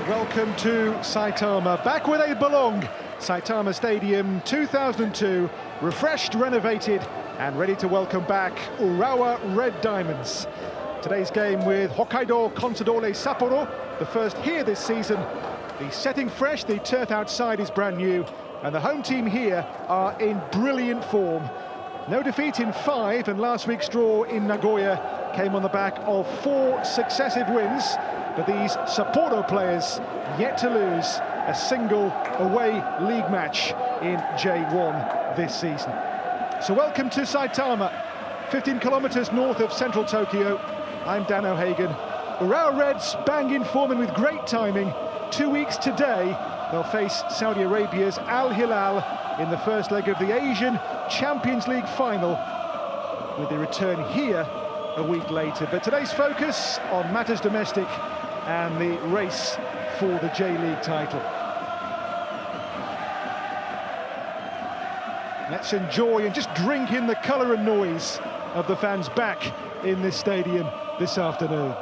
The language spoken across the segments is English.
Welcome to Saitama, back where they belong. Saitama Stadium 2002, refreshed, renovated, and ready to welcome back Urawa Red Diamonds. Today's game with Hokkaido Consadole Sapporo, the first here this season. The setting fresh, the turf outside is brand new, and the home team here are in brilliant form. No defeat in 5, and last week's draw in Nagoya came on the back of 4 successive wins. But these Sapporo players yet to lose a single away league match in J1 this season. So welcome to Saitama, 15 kilometers north of central Tokyo. I'm Dan O'Hagan. Urawa Reds bang in form and with great timing. 2 weeks today, they'll face Saudi Arabia's Al Hilal in the first leg of the Asian Champions League final, with the return here a week later. But today's focus on matters domestic and the race for the J-League title. Let's enjoy and just drink in the colour and noise of the fans back in this stadium this afternoon.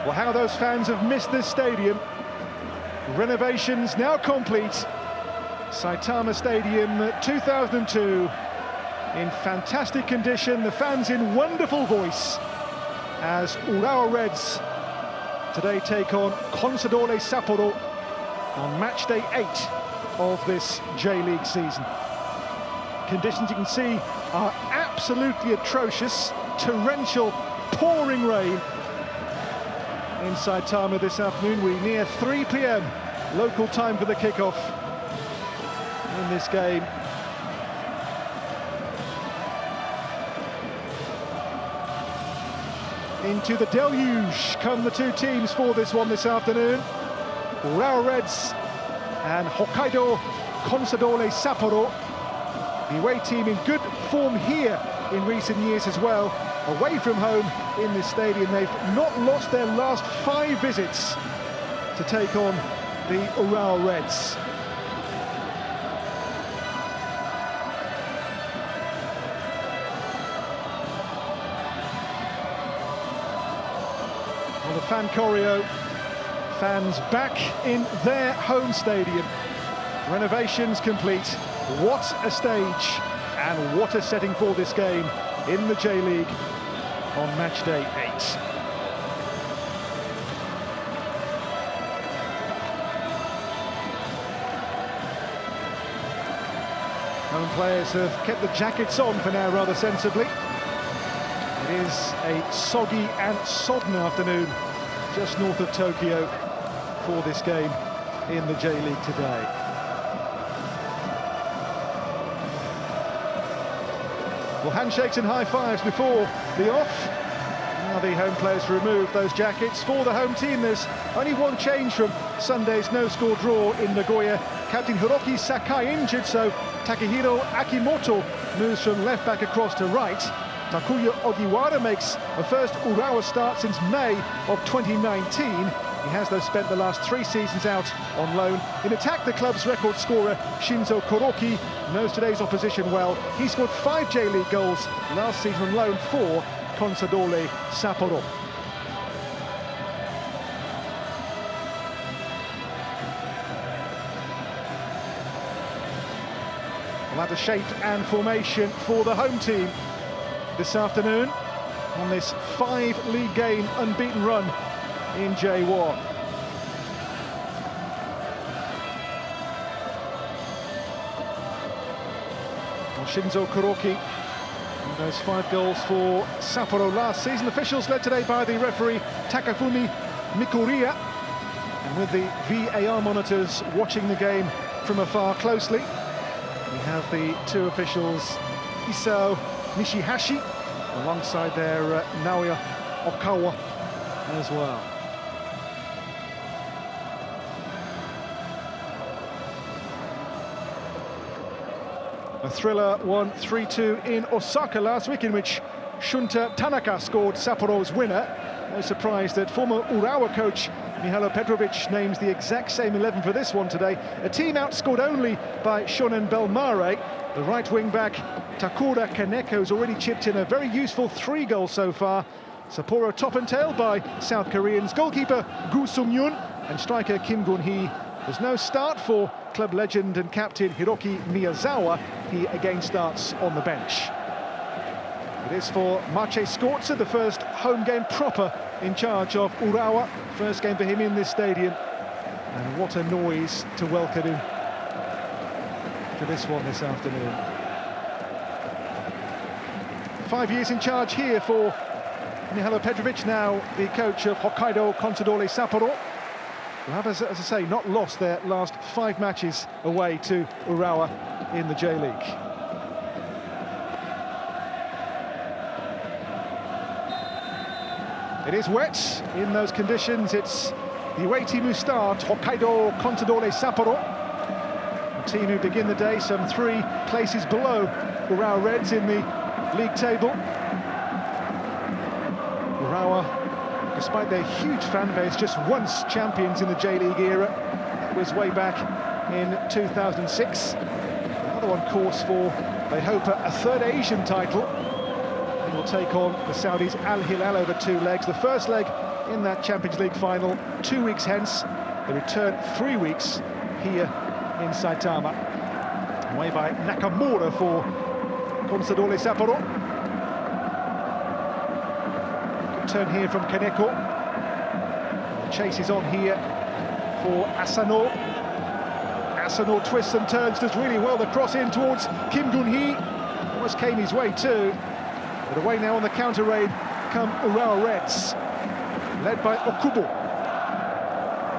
Well, how those fans have missed this stadium. Renovations now complete. Saitama Stadium 2002 in fantastic condition, the fans in wonderful voice, as Urawa Reds today take on Consadole Sapporo on match day 8 of this J-League season. Conditions you can see are absolutely atrocious, torrential, pouring rain in Saitama this afternoon. We near 3 p.m. local time for the kickoff in this game. Into the deluge come the two teams for this one this afternoon. Urawa Reds and Hokkaido Consadole Sapporo. The away team in good form here in recent years as well. Away from home in this stadium, they've not lost their last 5 visits to take on the Urawa Reds. Well, the fan choreo, fans back in their home stadium. Renovations complete. What a stage and what a setting for this game in the J-League on match day 8. Home players have kept the jackets on for now rather sensibly. It is a soggy and sodden afternoon just north of Tokyo for this game in the J-League today. Well, handshakes and high fives before the off. Now the home players remove those jackets. For the home team, there's only one change from Sunday's no-score draw in Nagoya. Captain Hiroki Sakai injured, so Takehiro Akimoto moves from left back across to right. Takuya Ogiwara makes a first Urawa start since May of 2019. He has, though, spent the last 3 seasons out on loan. In attack, the club's record scorer, Shinzo Koroki, knows today's opposition well. He scored 5 J-League goals last season on loan for Consadole Sapporo. Well, that's a shape and formation for the home team. this afternoon on this 5-league game unbeaten run in J1. Well, Shinzo Kuroki, those 5 goals for Sapporo last season. Officials led today by the referee Takafumi Mikuriya, and with the VAR monitors watching the game from afar closely, we have the 2 officials, Isao Nishihashi, alongside their Naoya Okawa as well. A thriller won 3-2 in Osaka last week, in which Shunta Tanaka scored Sapporo's winner. No surprise that former Urawa coach Mihailo Petrovic names the exact same 11 for this one today. A team outscored only by Shonen Bellmare. The right wing-back Takura Kaneko's already chipped in a very useful 3 goals so far. Sapporo top and tail by South Koreans. Goalkeeper Gu Sung-yun and striker Kim Gun-hee. There's no start for club legend and captain Hiroki Miyazawa. He again starts on the bench. It is for Maciej Skorca, the first home game proper in charge of Urawa. First game for him in this stadium. And what a noise to welcome him to this one this afternoon. 5 years in charge here for Mihailo Petrovic, now the coach of Hokkaido Consadole Sapporo. Who have, as I say, not lost their last 5 matches away to Urawa in the J-League. It is wet in those conditions. It's the away team who start, Hokkaido Consadole Sapporo. A team who begin the day some 3 places below Urawa Reds in the league table. Urawa, despite their huge fan base, just once champions in the J-League era. That was way back in 2006. Another one course for, they hope, a 3rd Asian title. They will take on the Saudis Al Hilal over 2 legs. The first leg in that Champions League final 2 weeks hence. The return 3 weeks here in Saitama. Away by Nakamura for Consadole Sapporo. Good turn here from Kaneko. The chase is on here for Asano. Asano twists and turns, does really well. The cross in towards Kim Gun-hee. Almost came his way too. But away now on the counter raid come Urawa Reds, led by Okubo.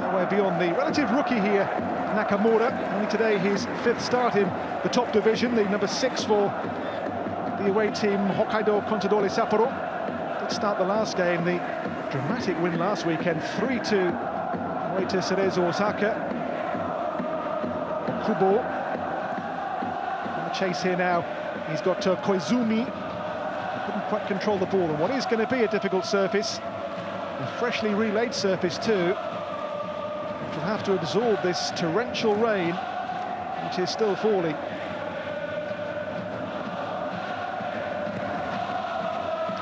That way beyond the relative rookie here, Nakamura. Only today his 5th start in the top division, the number 6 for the away team Hokkaido Consadole Sapporo. Did start the last game, the dramatic win last weekend, 3-2 away to Cerezo Osaka. Okubo on the chase here now. He's got Koizumi. Couldn't quite control the ball on what is going to be a difficult surface, a freshly relayed surface too. It will have to absorb this torrential rain, which is still falling.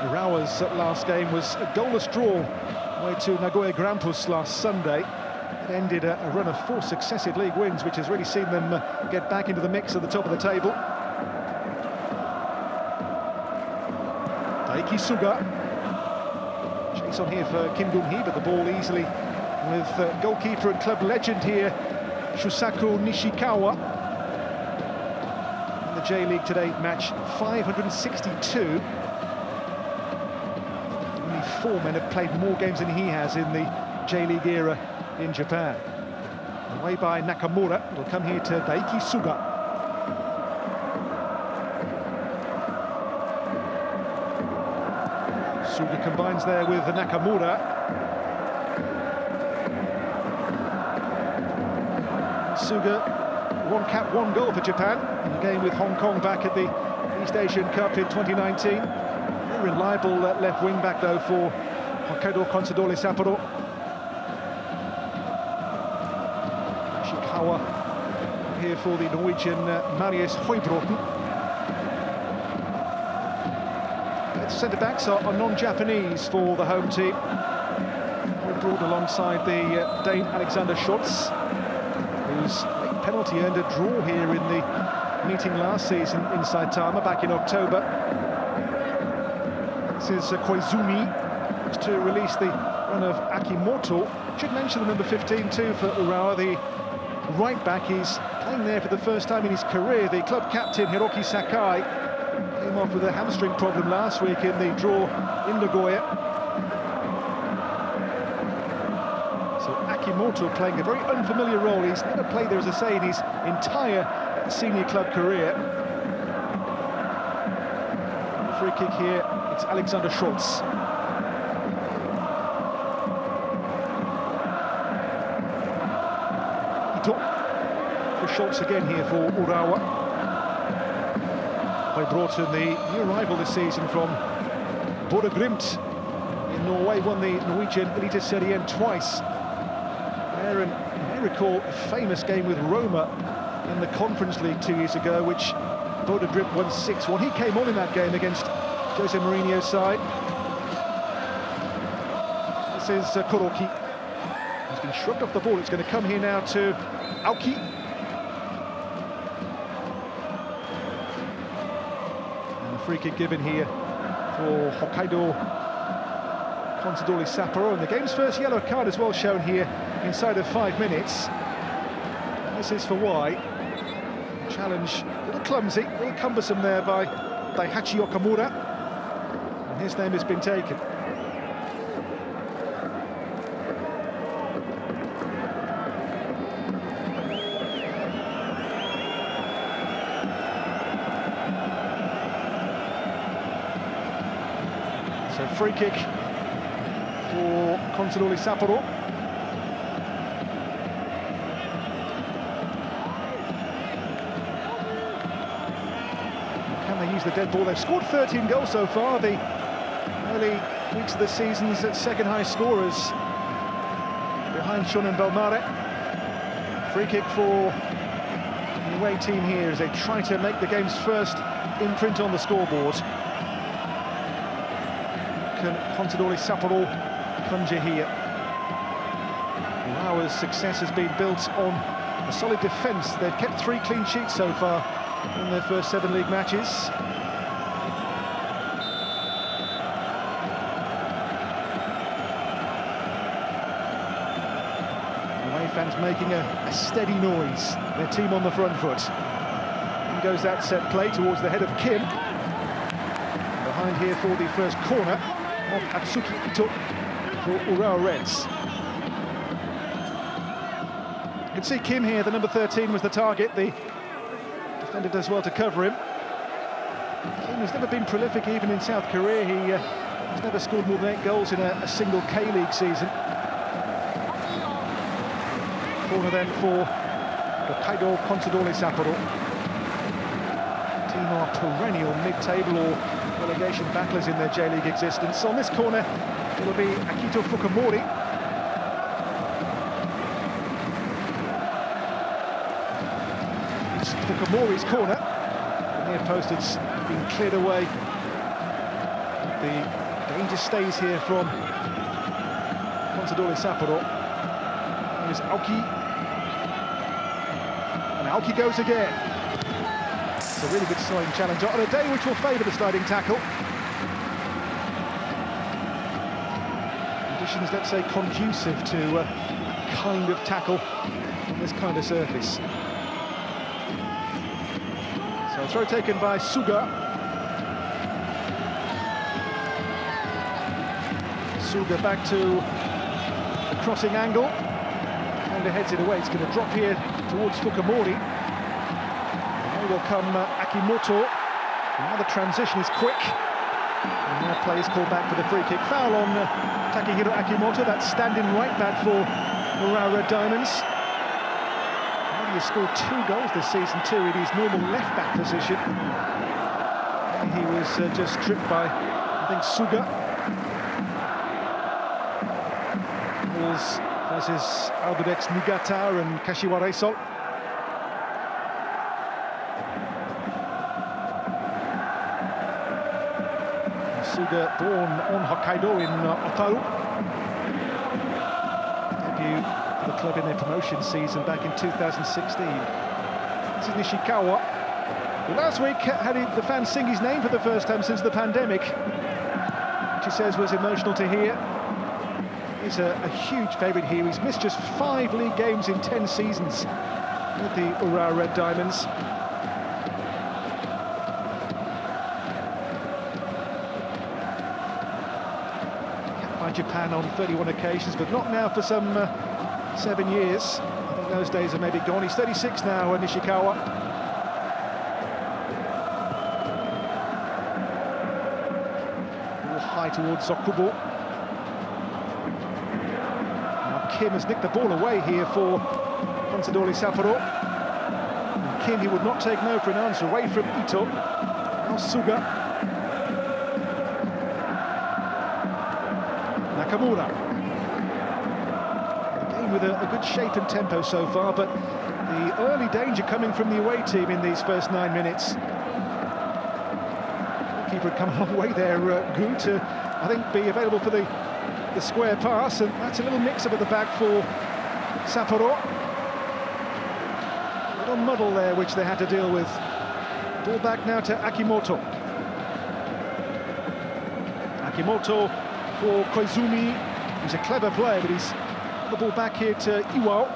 Urawa's last game was a goalless draw away to Nagoya Grampus last Sunday. It ended a run of 4 successive league wins, which has really seen them get back into the mix at the top of the table. Daiki Suga. Chase on here for Kim Gun-hee, but the ball easily with goalkeeper and club legend here, Shusaku Nishikawa. In the J-League today, match 562. Only 4 men have played more games than he has in the J-League era in Japan. Away by Nakamura, it'll come here to Daiki Suga. Suga combines there with Nakamura. Suga, 1 cap, 1 goal for Japan in the game with Hong Kong back at the East Asian Cup in 2019. Very reliable left wing back though for Hokkaido Consadole Sapporo. Ishikawa here for the Norwegian Marius Høybråten. Centre-backs are non-Japanese for the home team. All brought alongside the Dane Alexander Scholz, whose late penalty earned a draw here in the meeting last season in Saitama back in October. This is Koizumi to release the run of Akimoto. Should mention the number 15 too for Urawa, the right back. He's playing there for the first time in his career. The club captain Hiroki Sakai came off with a hamstring problem last week in the draw in Nagoya. So Akimoto playing a very unfamiliar role. He's never played there, as I say, in his entire senior club career. Free kick here, it's Alexander Schultz. For Schultz again here for Urawa. They brought in the new arrival this season from Bodø Glimt in Norway, won the Norwegian Eliteserien twice. Aaron, you may recall a famous game with Roma in the Conference League 2 years ago, which Bodø Glimt won 6-1. He came on in that game against Jose Mourinho's side. This is Koroki. He's been shrugged off the ball. It's going to come here now to Aoki. And a free kick given here for Hokkaido Consadole Sapporo. And the game's first yellow card as well shown here inside of 5 minutes. And this is for Y. Challenge, a little clumsy, a little cumbersome there by Daihachi Okamura. And his name has been taken. So free kick for Consadole Sapporo. Can they use the dead ball? They've scored 13 goals so far. The early weeks of the season's at second highest scorers behind Shonan Bellmare. Free kick for the away team here as they try to make the game's first imprint on the scoreboard. Can Consadole Sapporo conjure here? Urawa's success has been built on a solid defence. They've kept 3 clean sheets so far in their first 7 league matches. Away fans making a steady noise. Their team on the front foot. In goes that set play towards the head of Kim. Behind here for the first corner of Atsuki Ito for Urawa Reds. You can see Kim here, the number 13 was the target. The defender does well to cover him. Kim has never been prolific even in South Korea. He has never scored more than 8 goals in a single K-League season. Corner then for Hokkaido Consadole Sapporo. Team are perennial mid-table or relegation battlers in their J-League existence. On this corner, it will be Akito Fukumori. It's Fukumori's corner. The near post has been cleared away. The danger stays here from Consadole Sapporo. Here's Aoki. And Aoki goes again. It's a really good sliding challenge on a day which will favour the sliding tackle. Conditions, let's say, conducive to a kind of tackle on this kind of surface. So a throw taken by Suga. Suga back to the crossing angle. Defender heads it away. It's going to drop here towards Fukumori. Will come Akimoto. Now the transition is quick. And now play is called back for the free kick. Foul on Takehiro Akimoto. That's standing right back for Urawa Red Diamonds. Well, he has scored 2 goals this season too in his normal left back position. And he was just tripped by, I think, Suga. Balls versus Albirex Nigata and Kashiwara Reysol. Suga, born on Hokkaido in Otaru. Debut for the club in their promotion season back in 2016. This is Nishikawa, who last week had the fans sing his name for the first time since the pandemic. which he says was emotional to hear. He's a huge favourite here. He's missed just 5 league games in 10 seasons with the Urawa Red Diamonds. Capped by Japan on 31 occasions, but not now for some 7 years. I think those days are maybe gone. He's 36 now, Nishikawa. Ball high towards Zokubo. Kim has nicked the ball away here for Consadole Sapporo. And Kim, he would not take no for an answer, away from Ito. Now Suga. Nakamura. The game with a good shape and tempo so far, but the early danger coming from the away team in these first 9 minutes. The keeper had come a long way there, Gu, to, I think, be available for the square pass, and that's a little mix-up at the back for Sapporo. A little muddle there which they had to deal with. Ball back now to Akimoto. Akimoto for Koizumi. He's a clever player, but he's got the ball back here to Iwao.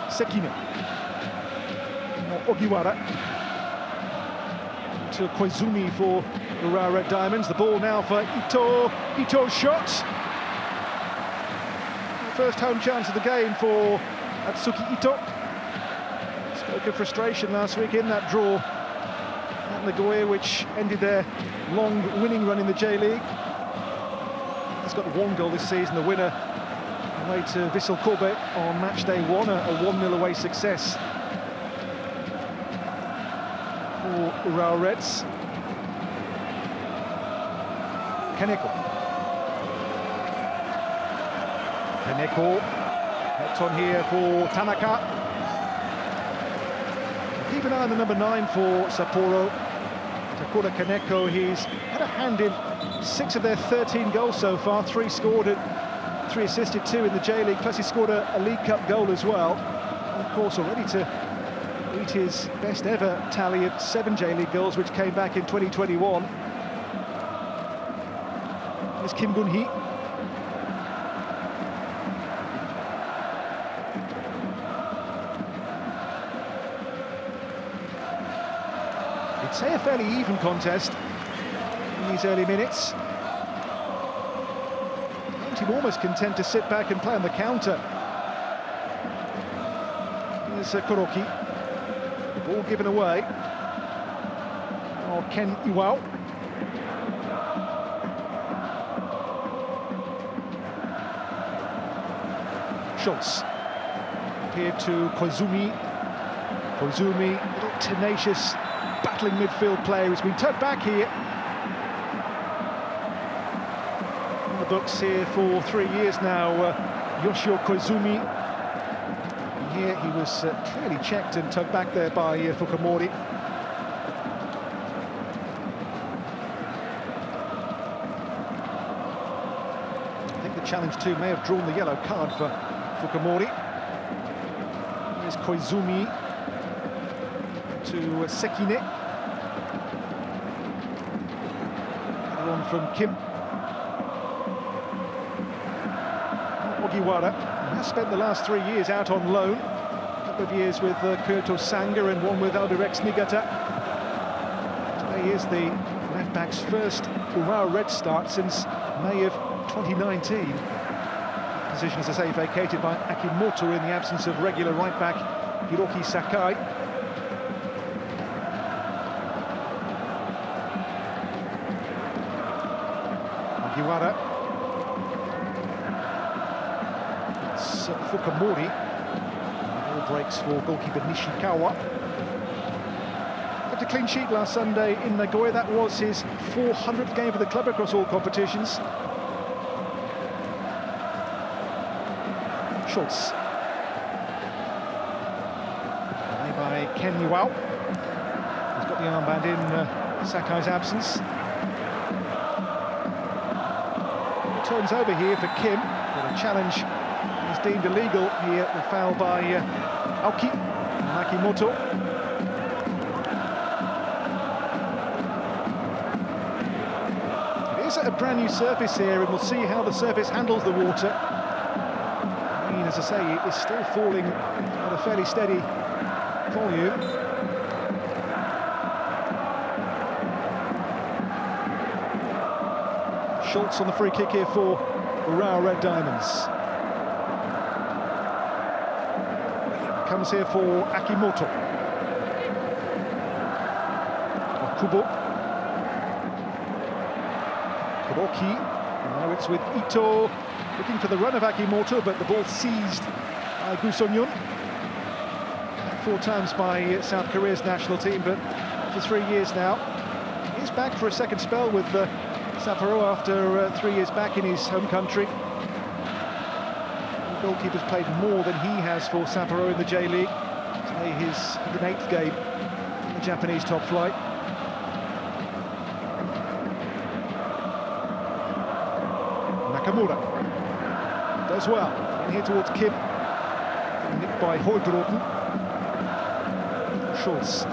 Sekine. Ogiwara. To Koizumi for the Urawa Red Diamonds. The ball now for Ito. Ito's shot. First home chance of the game for Atsuki Ito. Spoke of frustration last week in that draw at Nagoya, which ended their long winning run in the J-League. He's got 1 goal this season, the winner away to Vissel Kobe on match day 1, a 1-0 away success for Urawa Reds. Kaneko. Helped on here for Tanaka. Keep an eye on the number 9 for Sapporo. Takura Kaneko, he's had a hand in 6 of their 13 goals so far, 3 scored and 3 assisted, 2 in the J-League, plus he scored a League Cup goal as well. And of course, already to beat his best ever tally of 7 J-League goals, which came back in 2021. There's Kim Gun-hee. I'd say a fairly even contest in these early minutes. The team almost content to sit back and play on the counter. There's Kuroki. The ball given away. Oh, Ken Iwao. Schultz. Here to Koizumi. Koizumi, little tenacious, battling midfield player who's been tugged back here. On the books here for 3 years now, Yoshio Koizumi. And here he was clearly checked and tugged back there by Fukamori. I think the challenge too may have drawn the yellow card for Fukamori. Here's Koizumi to Sekine. On from Kim. Ogiwara has spent the last 3 years out on loan. A couple of years with Kyoto Sanga and one with Albirex Niigata. Today is the left-back's first Urawa Red start since May of 2019. Position, as I say, vacated by Akimoto in the absence of regular right-back Hiroki Sakai. Ogiwara. It's Fukamori. Ball breaks for goalkeeper Nishikawa. Got a clean sheet last Sunday in Nagoya. That was his 400th game for the club across all competitions. Schultz. Played by Ken Iwao. He's got the armband in Sakai's absence. Turns over here for Kim, but a challenge is deemed illegal here. The foul by Aoki. Makimoto. a brand new surface here, and we'll see how the surface handles the water. Rain, as I say, is still falling at a fairly steady volume. Schultz on the free kick here for Urawa Red Diamonds. Comes here for Akimoto. Kubo. Kuroki. Now it's with Ito. Looking for the run of Akimoto, but the ball seized by Gusongyun. 4 times by South Korea's national team, but for 3 years now. He's back for a second spell with Sapporo after 3 years back in his home country. The goalkeeper's played more than he has for Sapporo in the J-League. Today his 108th game in the Japanese top flight. Nakamura does well. In here towards Kim. Nicked by Høybråten. Schultz.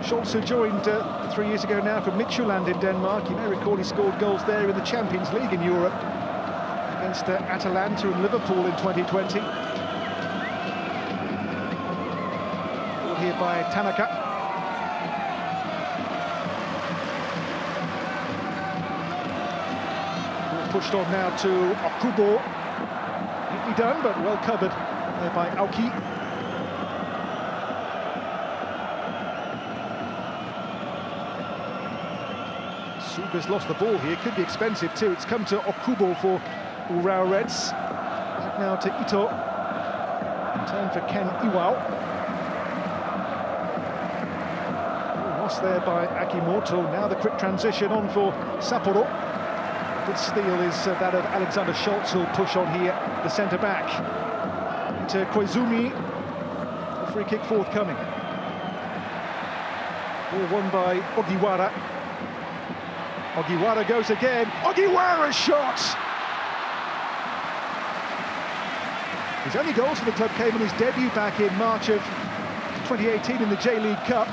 Schultz, who joined 3 years ago now from Midtjylland in Denmark. You may recall he scored goals there in the Champions League in Europe against Atalanta and Liverpool in 2020. Ball here by Tanaka. Ball pushed on now to Okubo. Neatly done, but well covered there by Aoki. Suga's lost the ball here, could be expensive too. It's come to Okubo for Urawa Reds. Back now to Ito. Turn for Ken Iwao. Lost there by Akimoto. Now the quick transition on for Sapporo. Good steal is that of Alexander Schultz, who'll push on here, the centre-back. Into Koizumi. A free kick forthcoming. Ball won by Ogiwara. Ogiwara goes again. Ogiwara's shot! His only goals for the club came in his debut back in March of 2018 in the J-League Cup.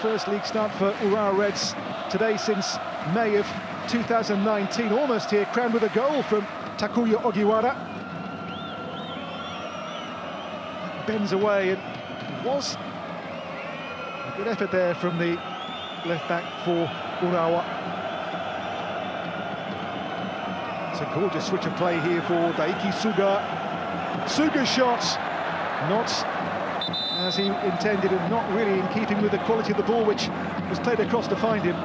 First league start for Urawa Reds today since May of 2019. Almost here, crowned with a goal from Takuya Ogiwara. Bends away, and it was a good effort there from the left back for Urawa. It's a gorgeous switch of play here for Daiki Suga. Suga's shot, not as he intended and not really in keeping with the quality of the ball which was played across to find him.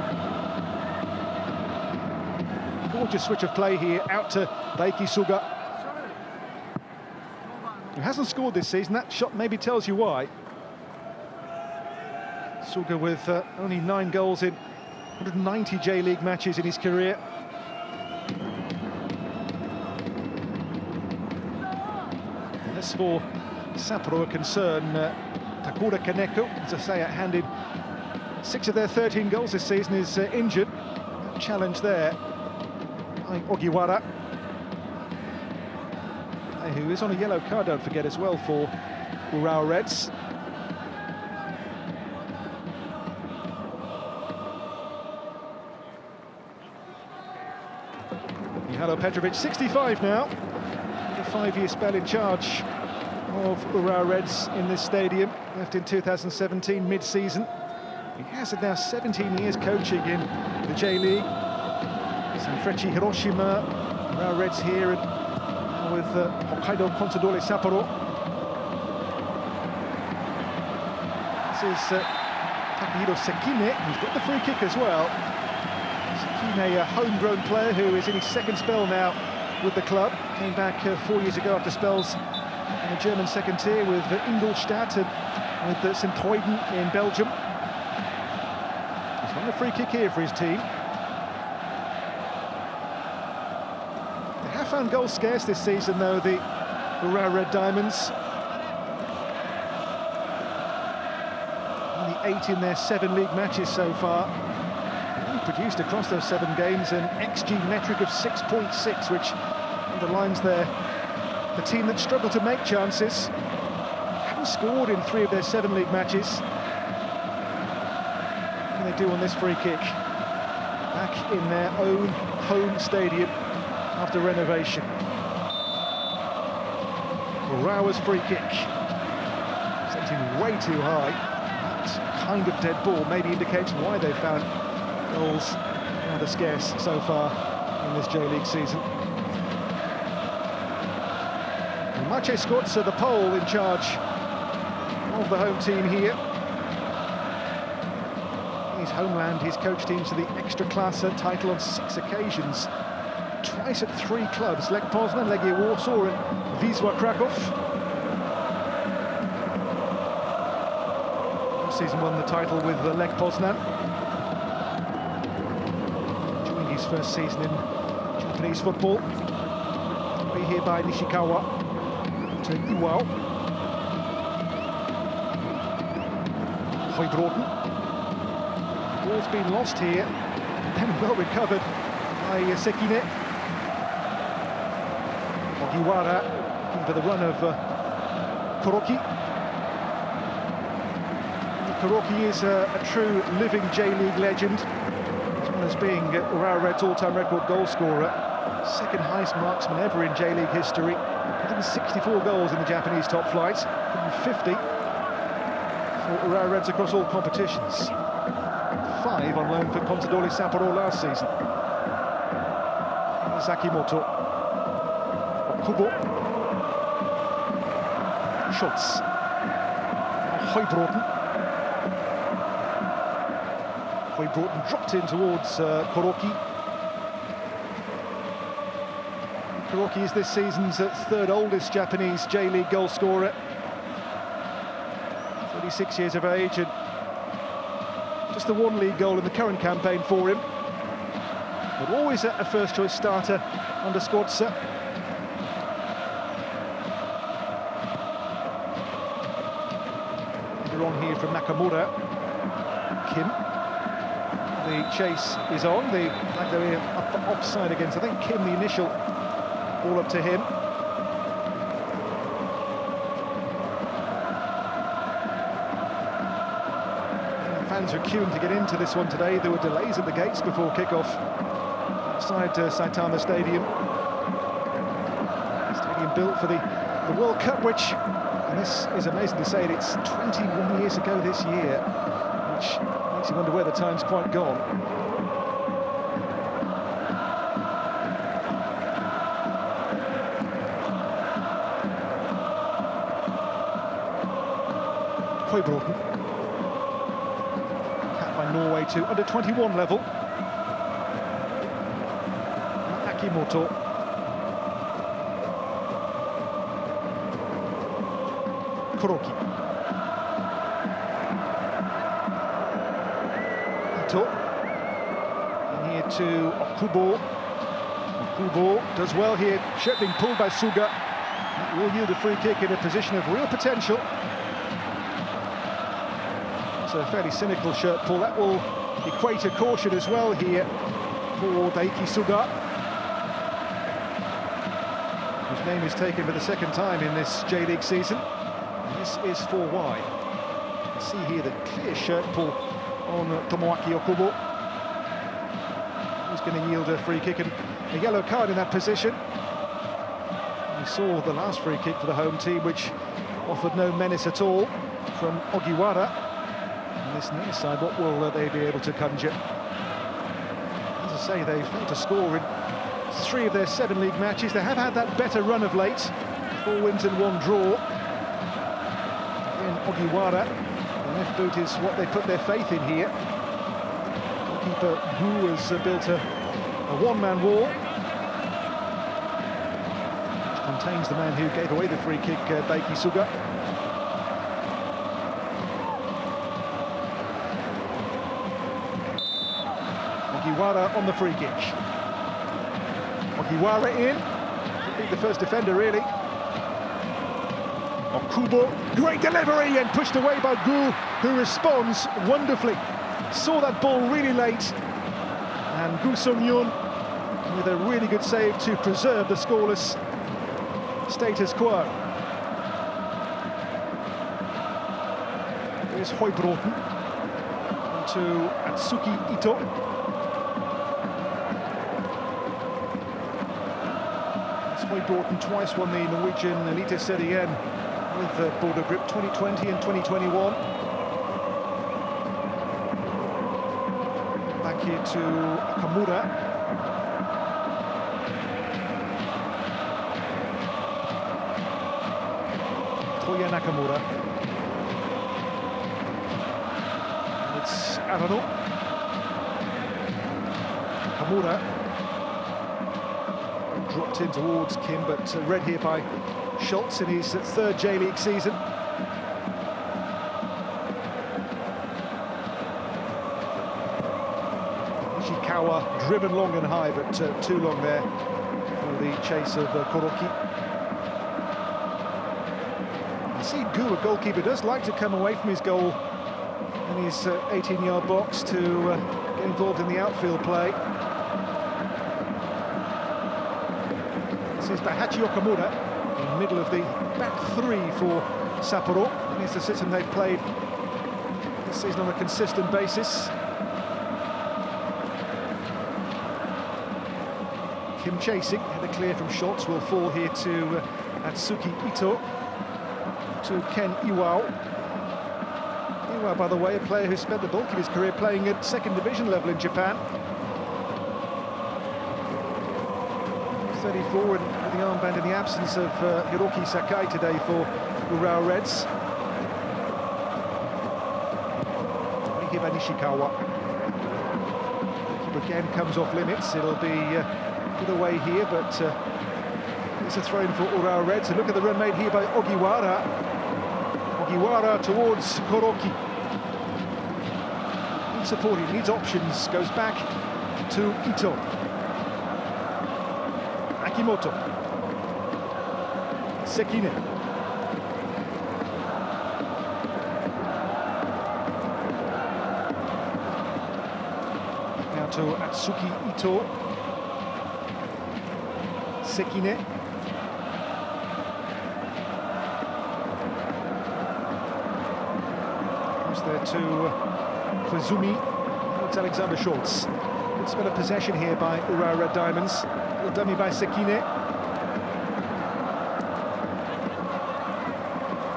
Gorgeous switch of play here, out to Daiki Suga, who hasn't scored this season. That shot maybe tells you why. Suga with only 9 goals in 190 J-League matches in his career. And as for Sapporo are concerned, Takura Kaneko, as I say, handed 6 of their 13 goals this season, is injured. That challenge there by Ogiwara, who is on a yellow card, don't forget, as well, for Urawa Reds. Mihajlo Petrovic, 65 now, with a 5-year spell in charge of Urawa Reds in this stadium. Left in 2017 mid-season. He has now 17 years coaching in the J-League. Sanfrecce Hiroshima, Urawa Reds here, and now with Hokkaido Consadole Sapporo. This is Takahiro Sekine, who's got the free kick as well. Sekine, a homegrown player who is in his 2nd spell now with the club. Came back 4 years ago after spells in the German 2nd tier with Ingolstadt and with St. Truiden in Belgium. He's won a free kick here for his team. They have found goals scarce this season, though, the Urawa Red Diamonds. Only 8 in their 7 league matches so far. Produced across those 7 games an XG metric of 6.6, which underlines the team that struggled to make chances. Haven't scored in 3 of their 7 league matches. do on this free kick? Back in their own home stadium after renovation. Urawa's free kick. Sent him way too high. That kind of dead ball maybe indicates why they've found goals rather scarce so far in this J-League season. MEIJI Scorza, the Pole, in charge of the home team here. His homeland, he's coached teams to the Ekstraklasa title on 6 occasions. Twice at 3 clubs, Lech Poznan, Legia Warsaw and Wisła Kraków. Last season won the title with Lech Poznan. During his first season in Japanese football. Be here by Nishikawa. To Iwao. Hoybråten. Ball's been lost here, then well recovered by Sekine. Ogiwara looking for the run of Kuroki. Kuroki is a true living J-League legend, as well as being Urawa Reds' all-time record goal scorer. Second highest marksman ever in J-League history. 164 goals in the Japanese top flight, 150 for Urawa Reds across all competitions. 5 on loan for Consadole Sapporo last season. Sakimoto. Kubo. Schultz. Hoybråten. Hoybråten dropped in towards Kuroki. Kuroki is this season's 3rd oldest Japanese J-League goal scorer. 36 years of age and just the 1 league goal in the current campaign for him. But always a first-choice starter under Scorza. They're on here from Nakamura. Kim. The chase is on. Like they're up offside against, I think, Kim, the initial ball up to him. Fans are queuing to get into this one today. There were delays at the gates before kick-off outside Saitama Stadium. Stadium built for the World Cup, which, and this is amazing to say, it's 21 years ago this year, which makes you wonder where the time's quite gone. Hoybråten. Capped by Norway to under 21 level. Akimoto. Kuroki. Ito. And here to Okubo. Okubo does well here. Shirt being pulled by Suga. That will yield a free kick in a position of real potential. It's a fairly cynical shirt pull. That will equate a caution as well here for Daiki Suga, whose name is taken for the 2nd time in this J-League season. And this is for wide. You can see here the clear shirt pull on Tomoaki Okubo. He's going to yield a free kick and a yellow card in that position. We saw the last free kick for the home team, which offered no menace at all from Ogiwara. This near side, what will they be able to conjure? As I say, they've failed to score in 3 of their 7 league matches. They have had that better run of late. 4 wins and 1 draw. Again, Ogiwara, the left boot is what they put their faith in here. Goalkeeper Wu has built a one-man wall, which contains the man who gave away the free kick, Daiki Suga. Ogiwara on the free kick. Ogiwara in. Could be the first defender, really. Okubo, great delivery and pushed away by Gu, who responds wonderfully. Saw that ball really late. And Gu Sung-yun with a really good save to preserve the scoreless status quo. Here's Hoybråten. to Atsuki Ito. Broughton twice won the Norwegian Eliteserien with Border Grip 2020 and 2021. Back here to Nakamura. Toya Nakamura. It's Arano. Nakamura. Dropped in towards Kim, but read here by Schultz in his third J-League season. Ishikawa driven long and high, but too long there for the chase of Koroki. I see Gu, a goalkeeper, does like to come away from his goal in his 18-yard box to get involved in the outfield play. This is Daihachi Okamura, in the middle of the back three for Sapporo. And it's the system they've played this season on a consistent basis. Kim chasing, header clear from Schultz, will fall here to Atsuki Ito, to Ken Iwao. Iwao, by the way, a player who spent the bulk of his career playing at second division level in Japan. 34 and with the armband in the absence of Hiroki Sakai today for Urawa Reds. Here by Nishikawa. Keeper again comes off limits. It'll be either way here, but it's a throw in for Urawa Reds. And look at the run made here by Ogiwara. Ogiwara towards Koroki. Needs support, he needs options. Goes back to Ito. Akimoto. Sekine. Now to Atsuki Ito. Sekine. Comes there to Koizumi. It's Alexander Schultz. Good spell of possession here by Urawa Red Diamonds. Little dummy by Sekine.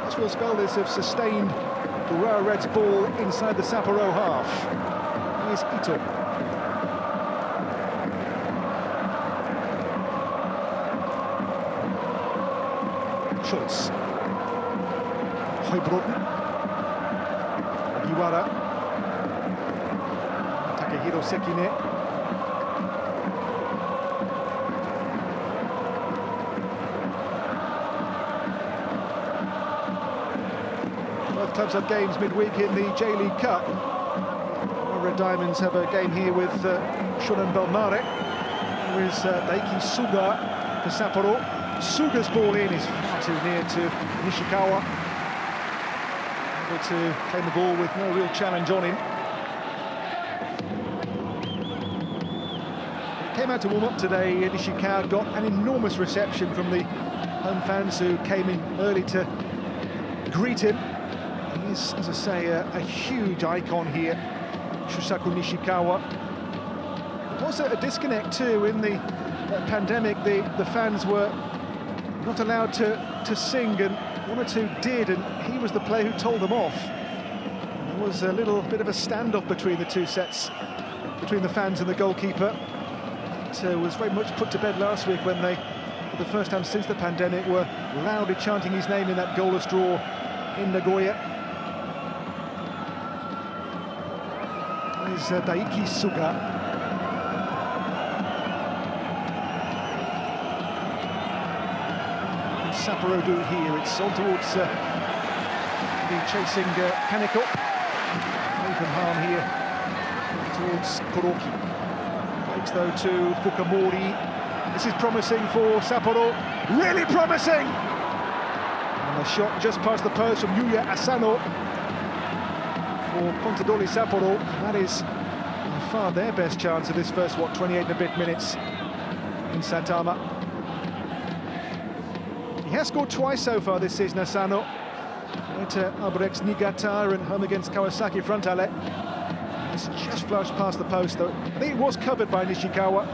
This will spell this have sustained Urawa Red's ball inside the Sapporo half. Here's Ito. Schultz. Hoibroden. Ogiwara. Takehiro Sekine. Both clubs have games midweek in the J-League Cup. Red Diamonds have a game here with Shonan Bellmare. There is Daiki Suga for Sapporo. Suga's ball in is far too near to Nishikawa. Able to claim the ball with no real challenge on him. He came out to warm up today. Nishikawa got an enormous reception from the home fans who came in early to greet him. He is, as I say, a huge icon here, Shusaku Nishikawa. There was a disconnect too in the pandemic. The fans were not allowed to sing, and one or two did, and he was the player who told them off. There was a little bit of a standoff between the two sets, between the fans and the goalkeeper. It was very much put to bed last week when they, for the first time since the pandemic, were loudly chanting his name in that goalless draw in Nagoya. There's Daiki Suga. Sapporo do here, it's on towards the chasing Kaneko. Away from harm here towards Koroki. Breaks though to Fukamori. This is promising for Sapporo, really promising! And the shot just past the post from Yuya Asano for Consadole Sapporo. That is by far their best chance of this first, 28 and a bit minutes in Saitama. He has scored twice so far this season, Asano. Went to Albrecht Niigata and home against Kawasaki Frontale. It's just flashed past the post, though. I think it was covered by Nishikawa.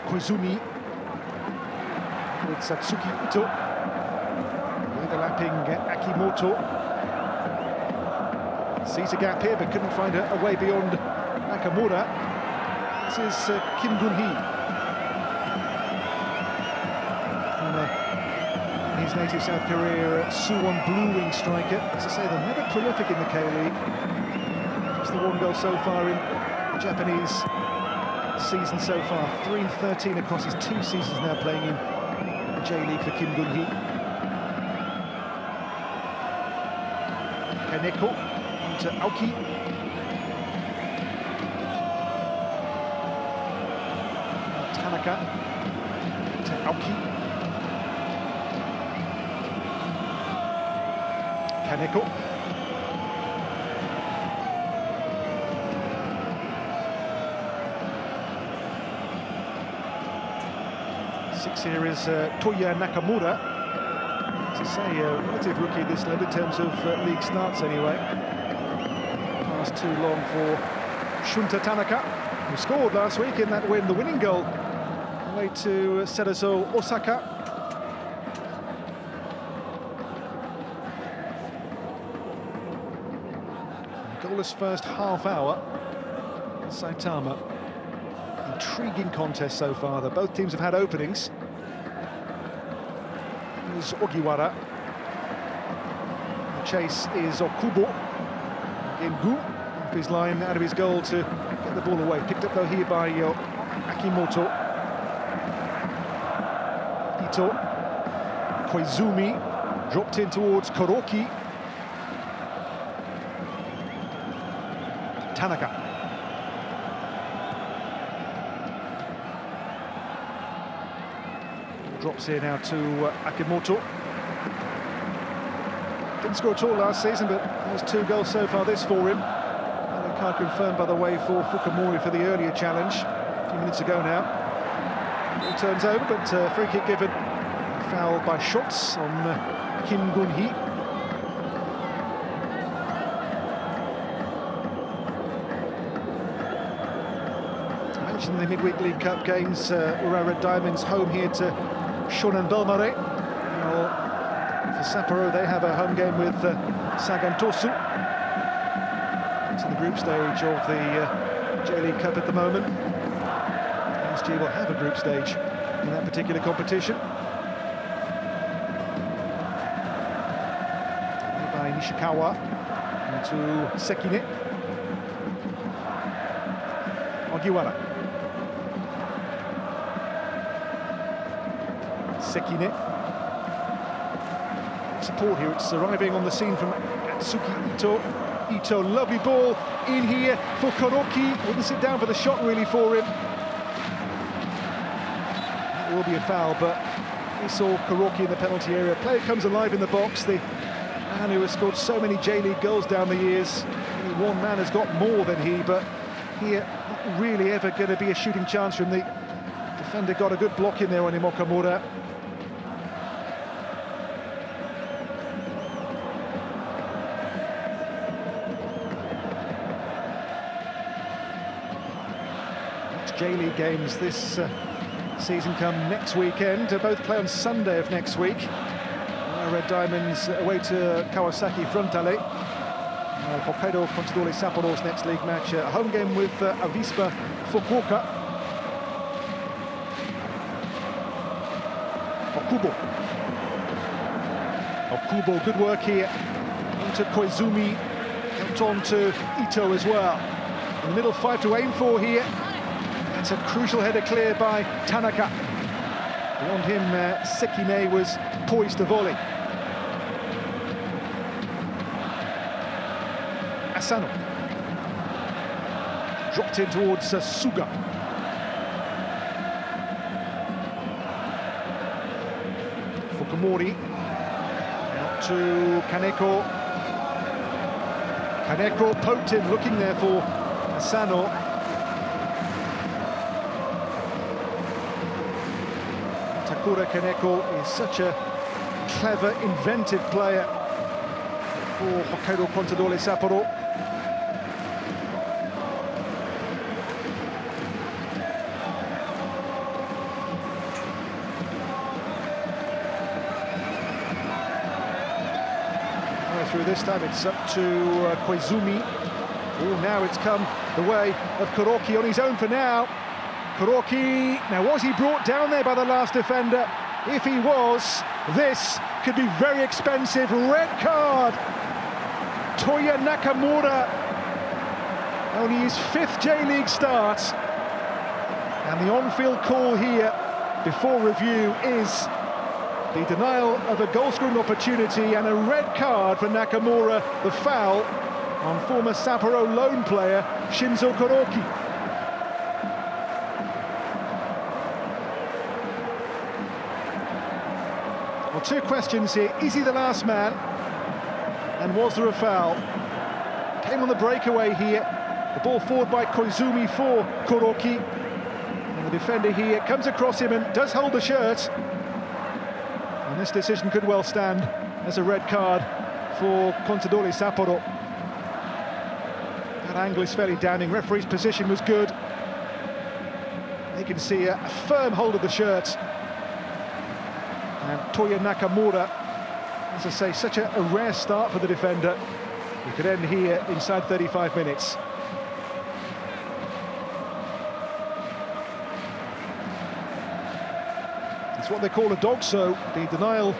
Koizumi with Satsuki Ito, overlapping Akimoto. Sees a gap here, but couldn't find a way beyond Nakamura. This is Kim Gun-hee, from his native South Korea, Suwon Blue Wing striker. As I say, they're never prolific in the K-League. Just the one goal so far in Japanese season so far. 3-13 across his 2 seasons now playing in the J-League for Kim Gun-hee. Kaneko to Aoki. Tanaka to Aoki. Kaneko. Six here is Toya Nakamura. As I say, relative rookie at this level in terms of league starts anyway. Pass too long for Shunta Tanaka, who scored last week in that win, the winning goal away to Cerezo Osaka. Goalless first half hour. Saitama. Intriguing contest so far, though both teams have had openings. Here's Ogiwara. The chase is Okubo. Gengu off his line, out of his goal to get the ball away. Picked up though here by Akimoto. Ito. Koizumi dropped in towards Kuroki. Tanaka. Drops here now to Akimoto. Didn't score at all last season, but there's 2 goals so far this for him. And a card confirmed, by the way, for Fukamori for the earlier challenge a few minutes ago now. It turns over, but free kick given. Foul by shots on Kim Gun-hee. In the midweek League Cup games, Urawa Red Diamonds home here to Shonan Belmare. Well, for Sapporo, they have a home game with Sagan Tosu. It's in the group stage of the J-League Cup at the moment. SG will have a group stage in that particular competition. By Nishikawa into Sekine. Ogiwara. Sekine. Support here, it's arriving on the scene from Atsuki Ito. Ito, lovely ball in here for Kuroki. Wouldn't sit down for the shot really for him. That will be a foul, but we saw Kuroki in the penalty area. Player comes alive in the box. The man who has scored so many J-League goals down the years. Only one man has got more than he, but here not really ever going to be a shooting chance from the defender. Got a good block in there on Okamura. J-League games this season come next weekend. Both play on Sunday of next week. Red Diamonds away to Kawasaki Frontale. Hokkaido Consadole Sapporo's next league match. A home game with Avispa Fukuoka. Okubo, good work here. Into Koizumi. Helped on to Ito as well. In the middle, 5 to aim for here. It's a crucial header clear by Tanaka. Beyond him, Sekine was poised to volley. Asano. Dropped in towards Suga. Fukamori. Out to Kaneko. Kaneko poked in, looking there for Asano. Takura Kaneko is such a clever, inventive player for Hokkaido Consadole Sapporo. Through this time, it's up to Koizumi. Oh, now it's come the way of Kuroki on his own for now. Kuroki, now was he brought down there by the last defender? If he was, this could be very expensive. Red card. Toya Nakamura, only his 5th J-League start. And the on-field call here before review is the denial of a goal-scoring opportunity and a red card for Nakamura, the foul on former Sapporo loan player Shinzo Kuroki. Well, 2 questions here. Is he the last man? And was there a foul? Came on the breakaway here. The ball forward by Koizumi for Kuroki. And the defender here comes across him and does hold the shirt. And this decision could well stand as a red card for Consadole Sapporo. That angle is fairly damning. Referee's position was good. You can see a firm hold of the shirt. And Toya Nakamura, as I say, such a rare start for the defender. He could end here inside 35 minutes. It's what they call a dog-so, the denial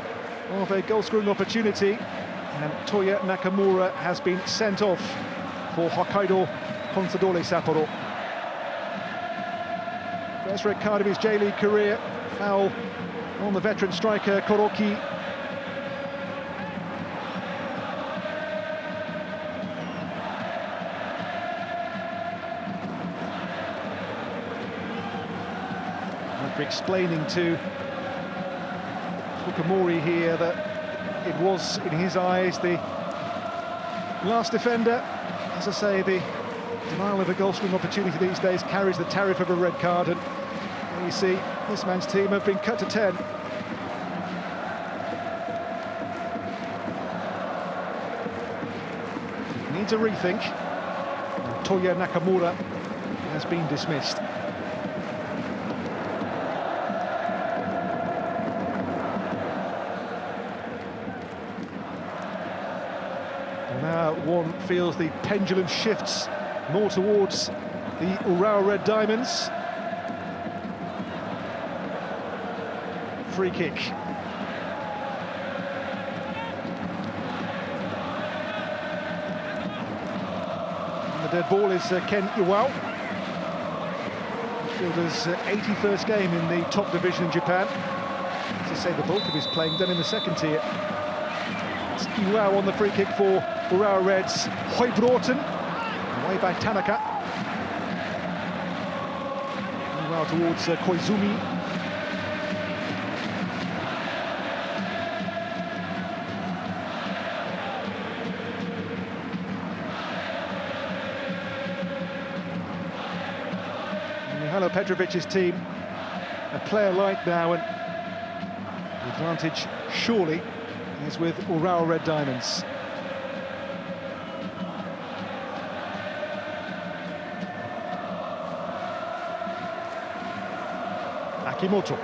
of a goal-scoring opportunity, and Toya Nakamura has been sent off for Hokkaido Consadole Sapporo. First red card of his J-League career, foul on the veteran striker Kuroki. After explaining to Fukamori here that it was, in his eyes, the last defender. As I say, the denial of a goal-scoring opportunity these days carries the tariff of a red card, and you see this man's team have been cut to 10. Needs a rethink. Toya Nakamura has been dismissed. Now one feels the pendulum shifts more towards the Urawa Red Diamonds. Free kick. And the dead ball is Ken Iwao. Midfielder's 81st game in the top division in Japan. As I say, the bulk of his playing done in the second tier. It's Iwao on the free kick for Urawa Reds. Hoibroughton, away by Tanaka. Iwao towards Koizumi. Mihajlo Petrovic's team, a player light now, and the advantage surely is with Urawa Red Diamonds. Akimoto.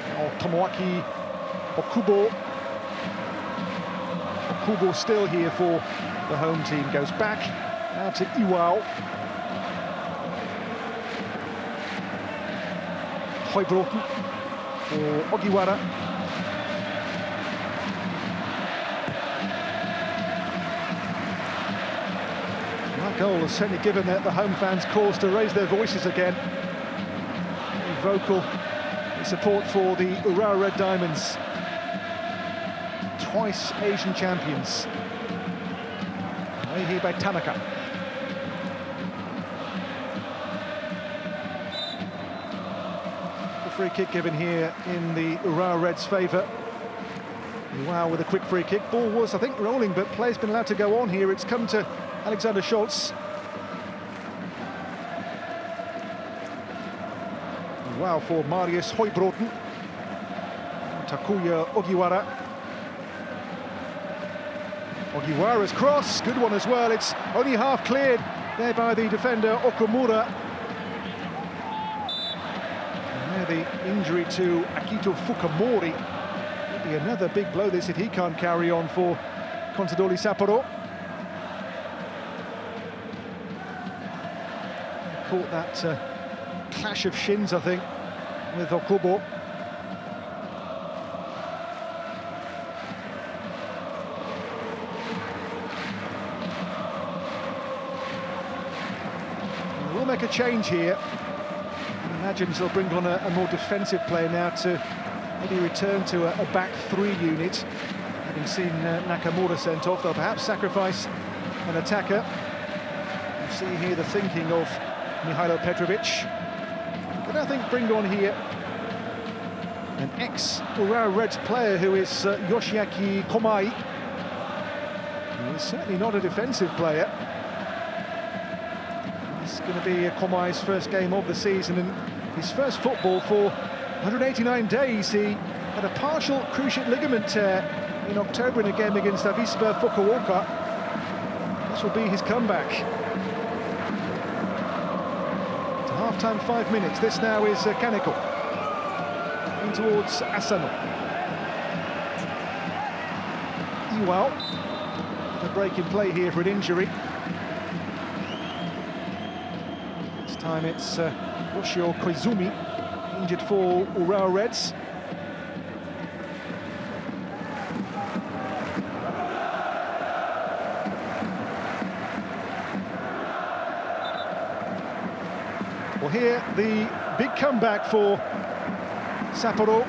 Now Tomoaki Okubo. Okubo still here for the home team. Goes back now to Iwao. Hoibroughton for Ogiwara. That goal has certainly given the home fans cause to raise their voices again. Vocal support for the Urawa Red Diamonds, twice Asian champions. Away here by Tanaka. The free kick given here in the Urawa Reds' favour. Wow, with a quick free kick. Ball was, I think, rolling, but play's been allowed to go on here. It's come to Alexander Scholz. Wow, for Marius Høybråten. Takuya Ogiwara. Ogiwara's cross, good one as well. It's only half cleared there by the defender Okumura. And there the injury to Akito Fukamori. Be another big blow this if he can't carry on for Consadole Sapporo. Caught that clash of shins, I think, with Okubo. We'll make a change here. I imagine they'll bring on a more defensive player now to maybe return to a back three unit. Having seen Nakamura sent off, they'll perhaps sacrifice an attacker. You see here the thinking of Mihailo Petrovic. But I think bring on here an ex-Urawa Reds player who is Yoshiaki Komai. He's certainly not a defensive player. It's going to be Komai's first game of the season and his first football for 189 days. He had a partial cruciate ligament tear in October in a game against Avispa Fukuoka. This will be his comeback. To half-time, 5 minutes. This now is Kaneko. In towards Asano. Iwao. A break in play here for an injury. This time it's Yoshio Koizumi. Injured for Urawa Reds. Well, here the big comeback for Sapporo.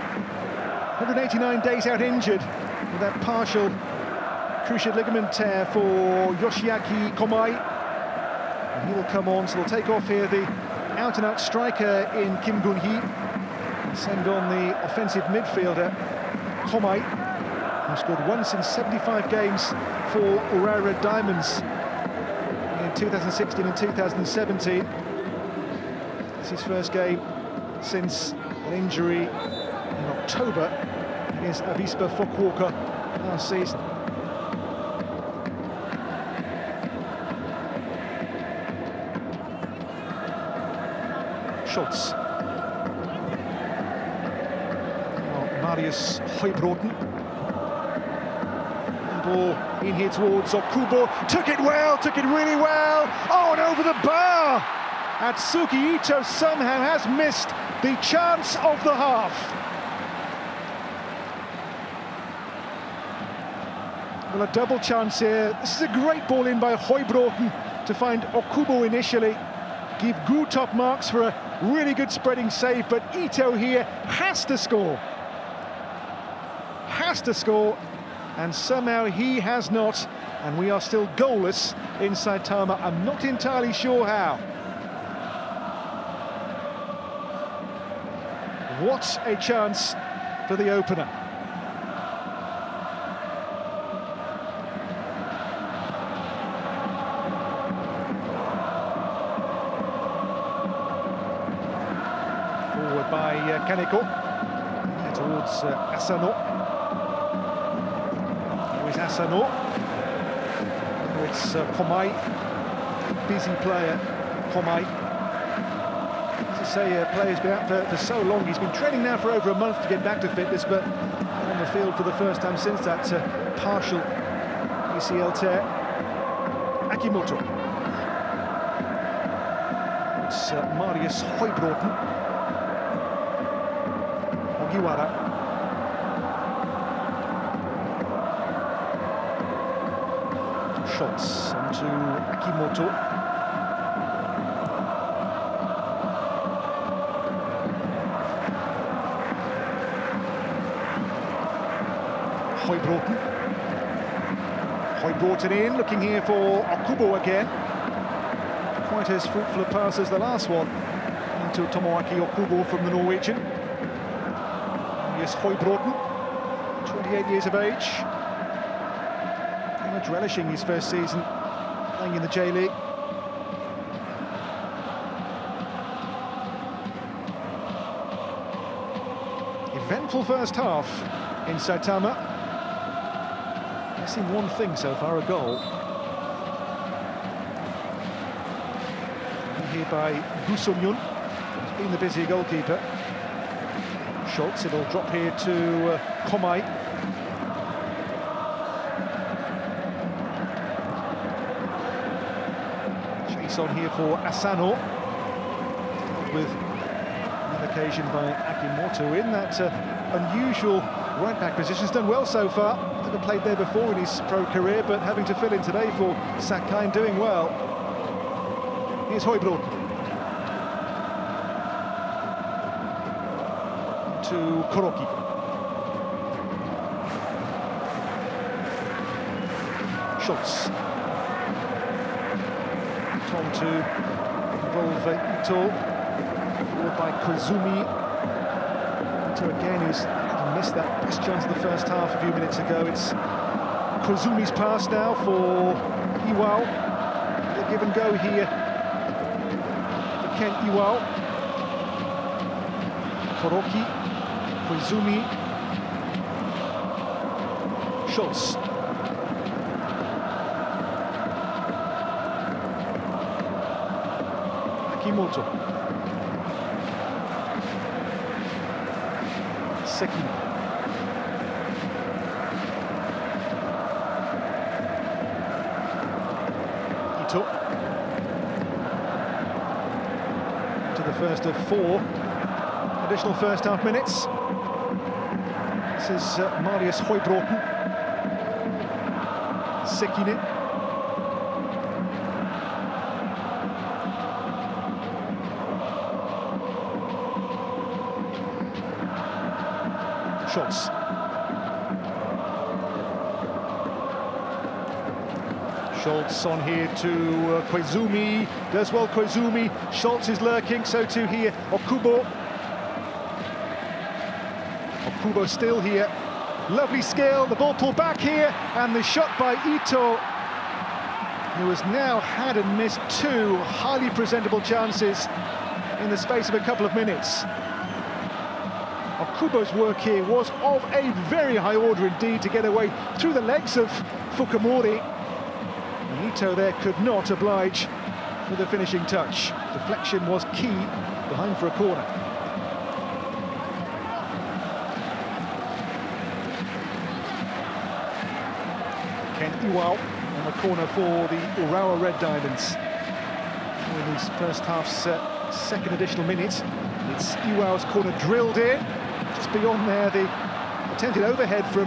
189 days out injured with that partial cruciate ligament tear for Yoshiaki Komai. And he will come on, so they'll take off here the out-and-out striker in Kim Gun-hee. Send on the offensive midfielder, Komai, who scored once in 75 games for Urawa Red Diamonds in 2016 and 2017. It's his first game since an injury in October against Avispa Fukuoka last season. Scholz. Marius Høybråten. Ball in here towards Okubo. Took it well, took it really well. Oh, and over the bar! Atsuki Ito somehow has missed the chance of the half. Well, a double chance here. This is a great ball in by Høybråten to find Okubo initially. Give good top marks for a really good spreading save, but Ito here has to score. Has to score, and somehow he has not, and we are still goalless in Saitama. I'm not entirely sure how. What a chance for the opener. Forward by Kaneko. Towards Asano. Here is Asano. Oh, it's Komai. Busy player, Komai. As I say, player's been out for so long. He's been training now for over a month to get back to fitness, but on the field for the first time since that partial ACL tear. Akimoto. It's Marius Høybråten. Ogiwara. Scholz onto Akimoto. Høybråten in, looking here for Okubo again. Quite as fruitful a pass as the last one into Tomoaki Okubo from the Norwegian. Yes, Høybråten 28 years of age. Very much relishing his first season playing in the J-League. Eventful first half in Saitama. I've seen one thing so far, a goal. And here by Gusonyun, who's been the busier goalkeeper. Schultz, it'll drop here to Komai. Chase on here for Asano. With an occasion by Akimoto in that unusual right-back position. He's done well so far. Never played there before in his pro career, but having to fill in today for Sakai and doing well. Here's Højbråten. To Kuroki. Schultz. Tom to involve Ito. Followed by Koizumi. Ito again, who's missed that best chance of the first half a few minutes ago. It's Koizumi's pass now for Iwao. The give and go here for Ken Iwao. Kuroki. Koizumi, Schultz. Akimoto. Seki. Ito. To the first of 4 additional first half minutes. This is Marius Højbråten. Sekine. Schultz. Schultz on here to Koizumi. Does well, Koizumi. Schultz is lurking, so too here Okubo. Okubo still here. Lovely skill, the ball pulled back here, and the shot by Ito, who has now had and missed 2 highly presentable chances in the space of a couple of minutes. Okubo's work here was of a very high order indeed to get away through the legs of Fukamori. And Ito there could not oblige with a finishing touch. Deflection was key behind for a corner. Ken Iwao on the corner for the Urawa Red Diamonds. In his first half's second additional minute, it's Iwao's corner drilled in. Just beyond there, the attempted overhead from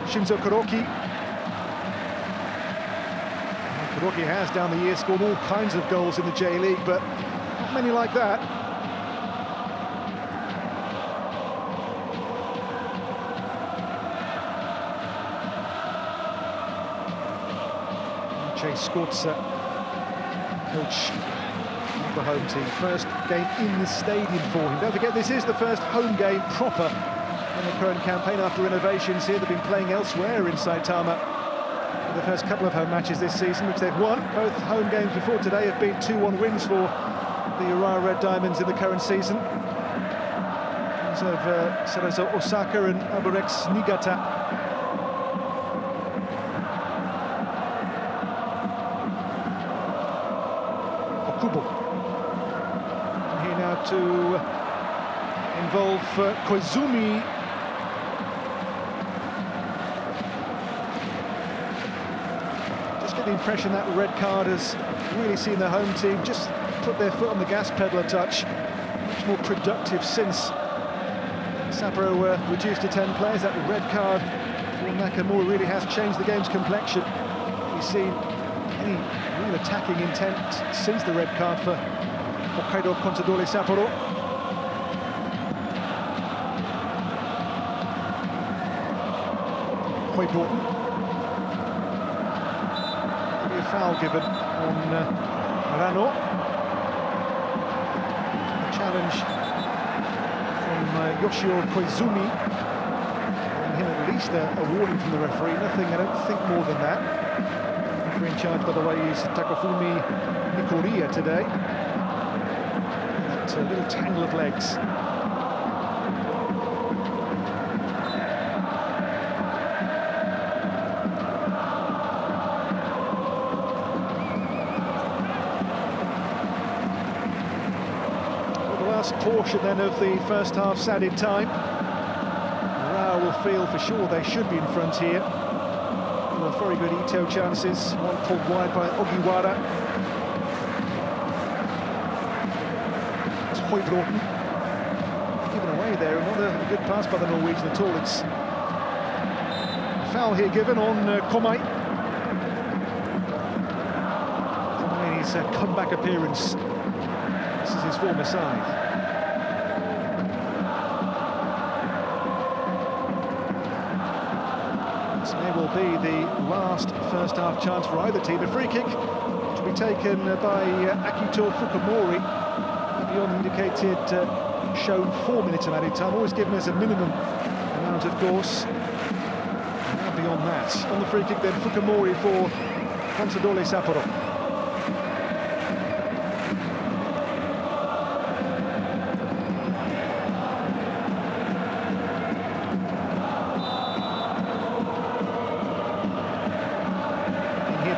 Shinzo Kuroki. Kuroki has, down the year, scored all kinds of goals in the J-League, but not many like that. Chase Skorza, coach of the home team. First game in the stadium for him. Don't forget, this is the first home game proper in the current campaign after renovations here. They've been playing elsewhere in Saitama for the first couple of home matches this season, which they've won. Both home games before today have been 2-1 wins for the Urawa Red Diamonds in the current season. Teams of Cerezo Osaka and Albirex Niigata. Here now to involve Koizumi. Just get the impression that red card has really seen the home team just put their foot on the gas pedal a touch. Much more productive since Sapporo were reduced to 10 players. That red card for Nakamura really has changed the game's complexion. We've seen any real attacking intent since the red card for Hokkaido Consadole Sapporo. Højbråten. Maybe a foul given on Rano. A challenge from Yoshio Koizumi. And him at at least a warning from the referee. Nothing, I don't think, more than that. The referee in charge, by the way, is Takafumi Nikoriya today. That little tangle of legs. Last portion then of the first half's added time. Urawa will feel for sure they should be in front here. There are very good Ito chances, one pulled wide by Ogiwara. It's Høybråten given away there, not a good pass by the Norwegian at all. It's a foul here given on Komai. Komai in his comeback appearance. This is his former side. This may well be the last first half chance for either team. A free kick to be taken by Akito Fukumori. Beyond indicated shown 4 minutes of added time, always given as a minimum amount, of course. And now beyond that. On the free kick then, Fukumori for Consadole Sapporo.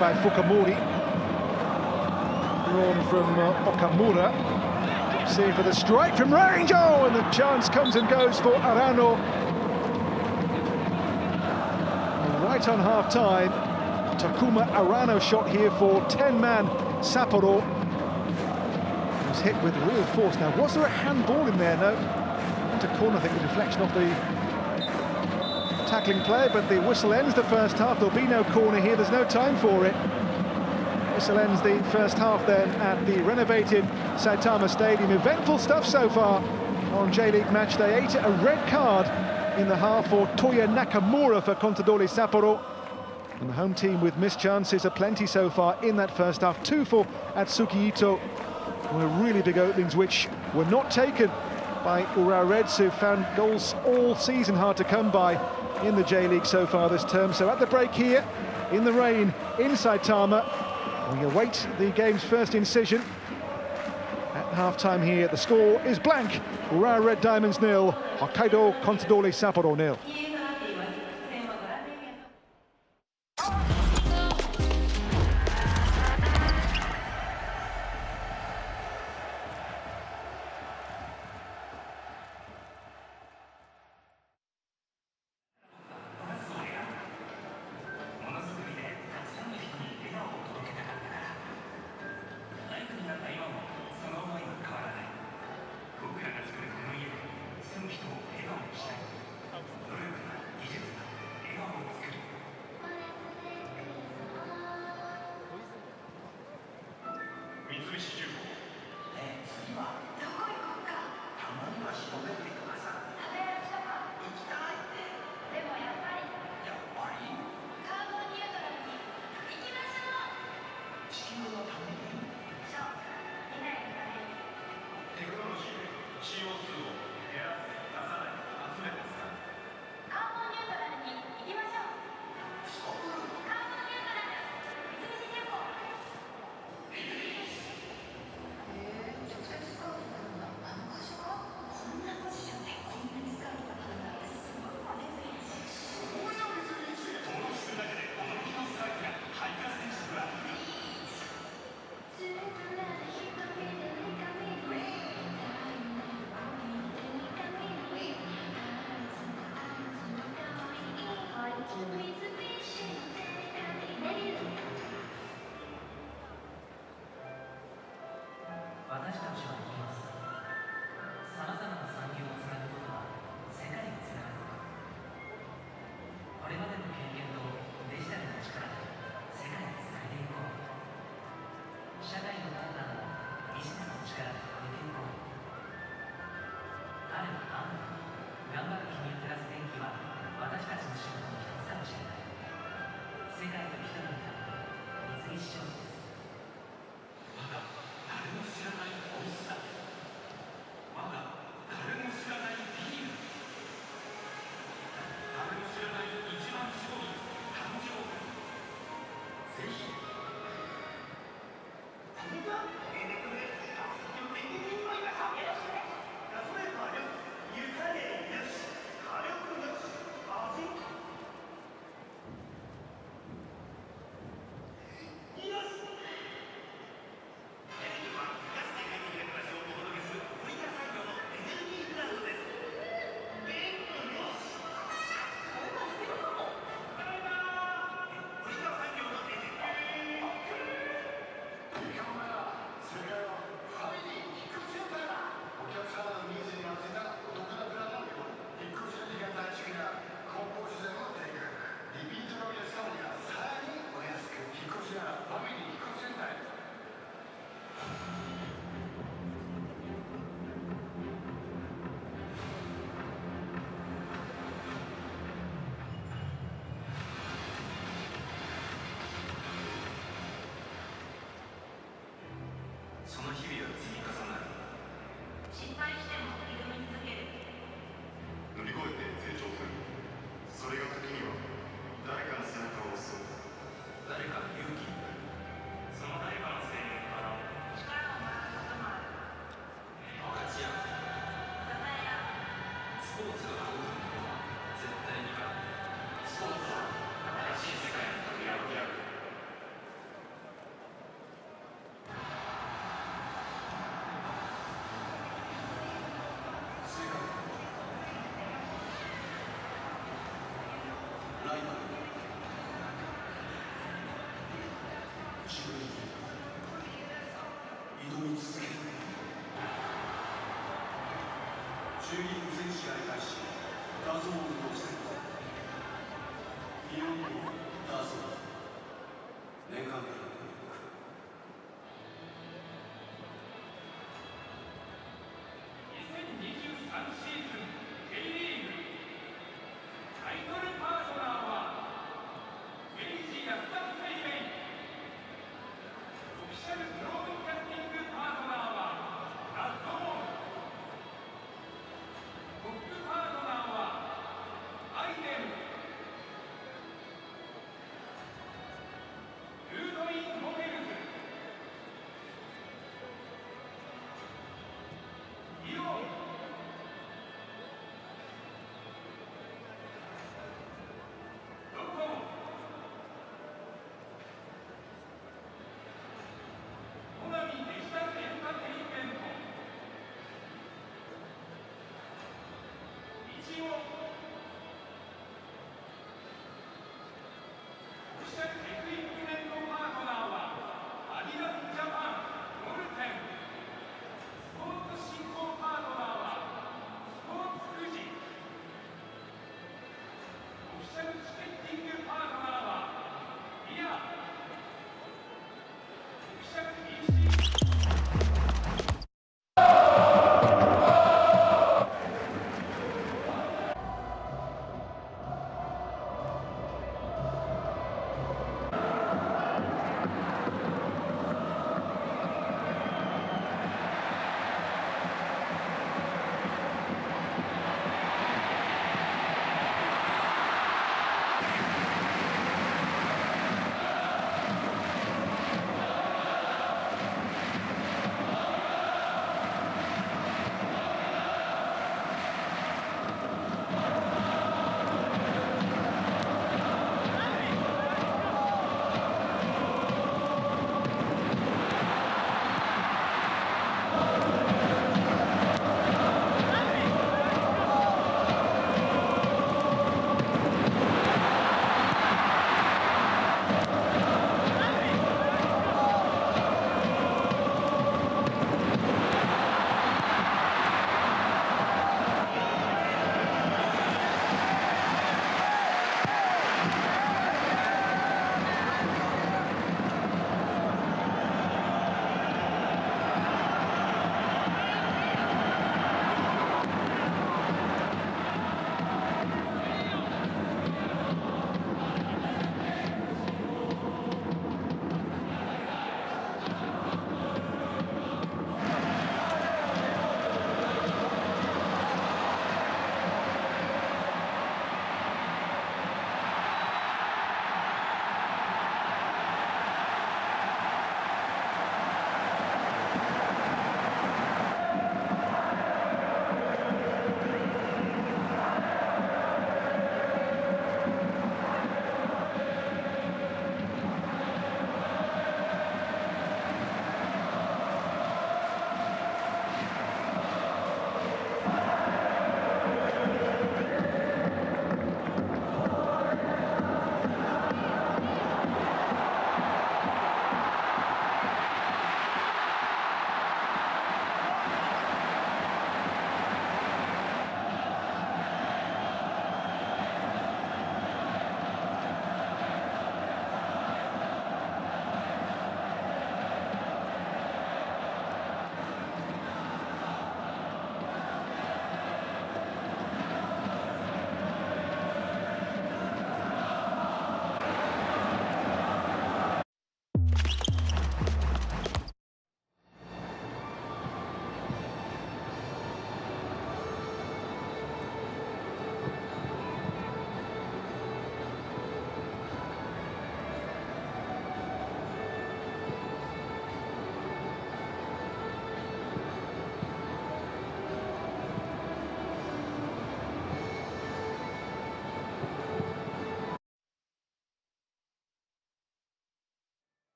By Fukumori, drawn from Okamura. See for the strike from range. Oh, and the chance comes and goes for Arano. Right on half-time, Takuma Arano shot here for 10-man Sapporo. He was hit with real force. Now, was there a handball in there? No. Went a corner, I think, with deflection off the tackling player, but the whistle ends the first half. There'll be no corner here, there's no time for it. Whistle ends the first half then at the renovated Saitama Stadium. Eventful stuff so far on J-League match day 8. A red card in the half for Toya Nakamura for Consadole Sapporo. And the home team with missed chances aplenty so far in that first half. 2 for Atsuki Ito. Were really big openings which were not taken by Urawa Reds, who found goals all season hard to come by in the J-League so far this term. So at the break here, in the rain, in Saitama, we await the game's first incision. At half-time here, the score is blank. Urawa Red Diamonds 0, Hokkaido Consadole Sapporo 0.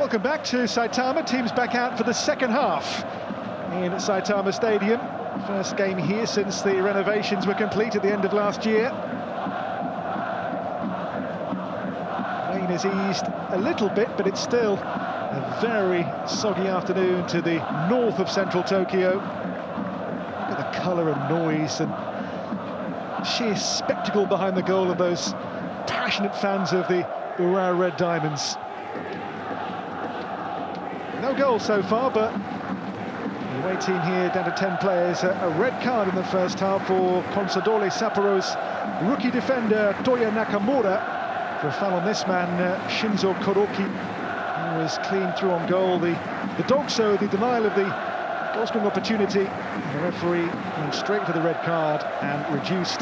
Welcome back to Saitama. Teams back out for the second half in Saitama Stadium. First game here since the renovations were complete at the end of last year. Rain has eased a little bit, but it's still a very soggy afternoon to the north of central Tokyo. Look at the colour and noise and sheer spectacle behind the goal of those passionate fans of the Urawa Red Diamonds. No goal so far, but the away team here down to 10 players. A red card in the first half for Consadole Sapporo's rookie defender Toya Nakamura for a foul on this man, Shinzo Koroki, who was clean through on goal. The dog showed the denial of the goal-scoring opportunity. The referee went straight for the red card and reduced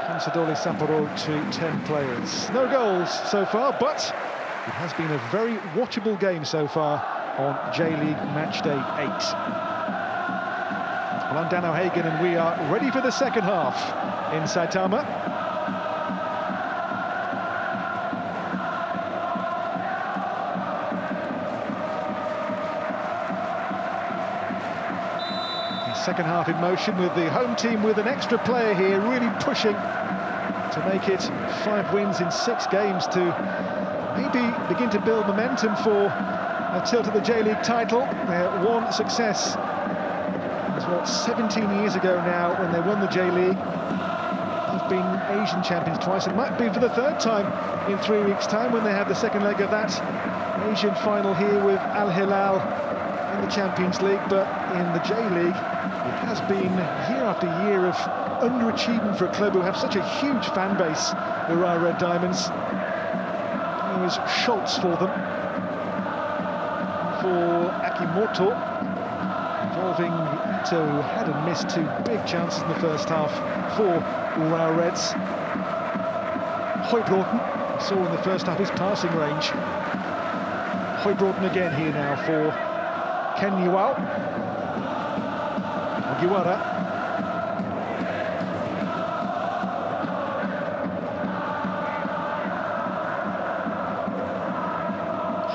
Consadole Sapporo to 10 players. No goals so far, but it has been a very watchable game so far on J.League Match Day 8. Well, I'm Dan O'Hagan and we are ready for the second half in Saitama. The second half in motion with the home team with an extra player here, really pushing to make it 5 wins in 6 games to maybe begin to build momentum for a tilt at the J-League title. Their one success was, what, 17 years ago now when they won the J-League. They've been Asian champions twice. It might be for the 3rd time in 3 weeks' time when they have the second leg of that Asian final here with Al Hilal in the Champions League. But in the J-League, it has been year after year of underachievement for a club who have such a huge fan base, the Urawa Red Diamonds. Was Schultz for them, for Akimoto, involving Ito, who had and missed 2 big chances in the first half for Urawa Reds. Høybråten, saw in the first half his passing range. Høybråten again here now for Ken Niwao. Ogiwara.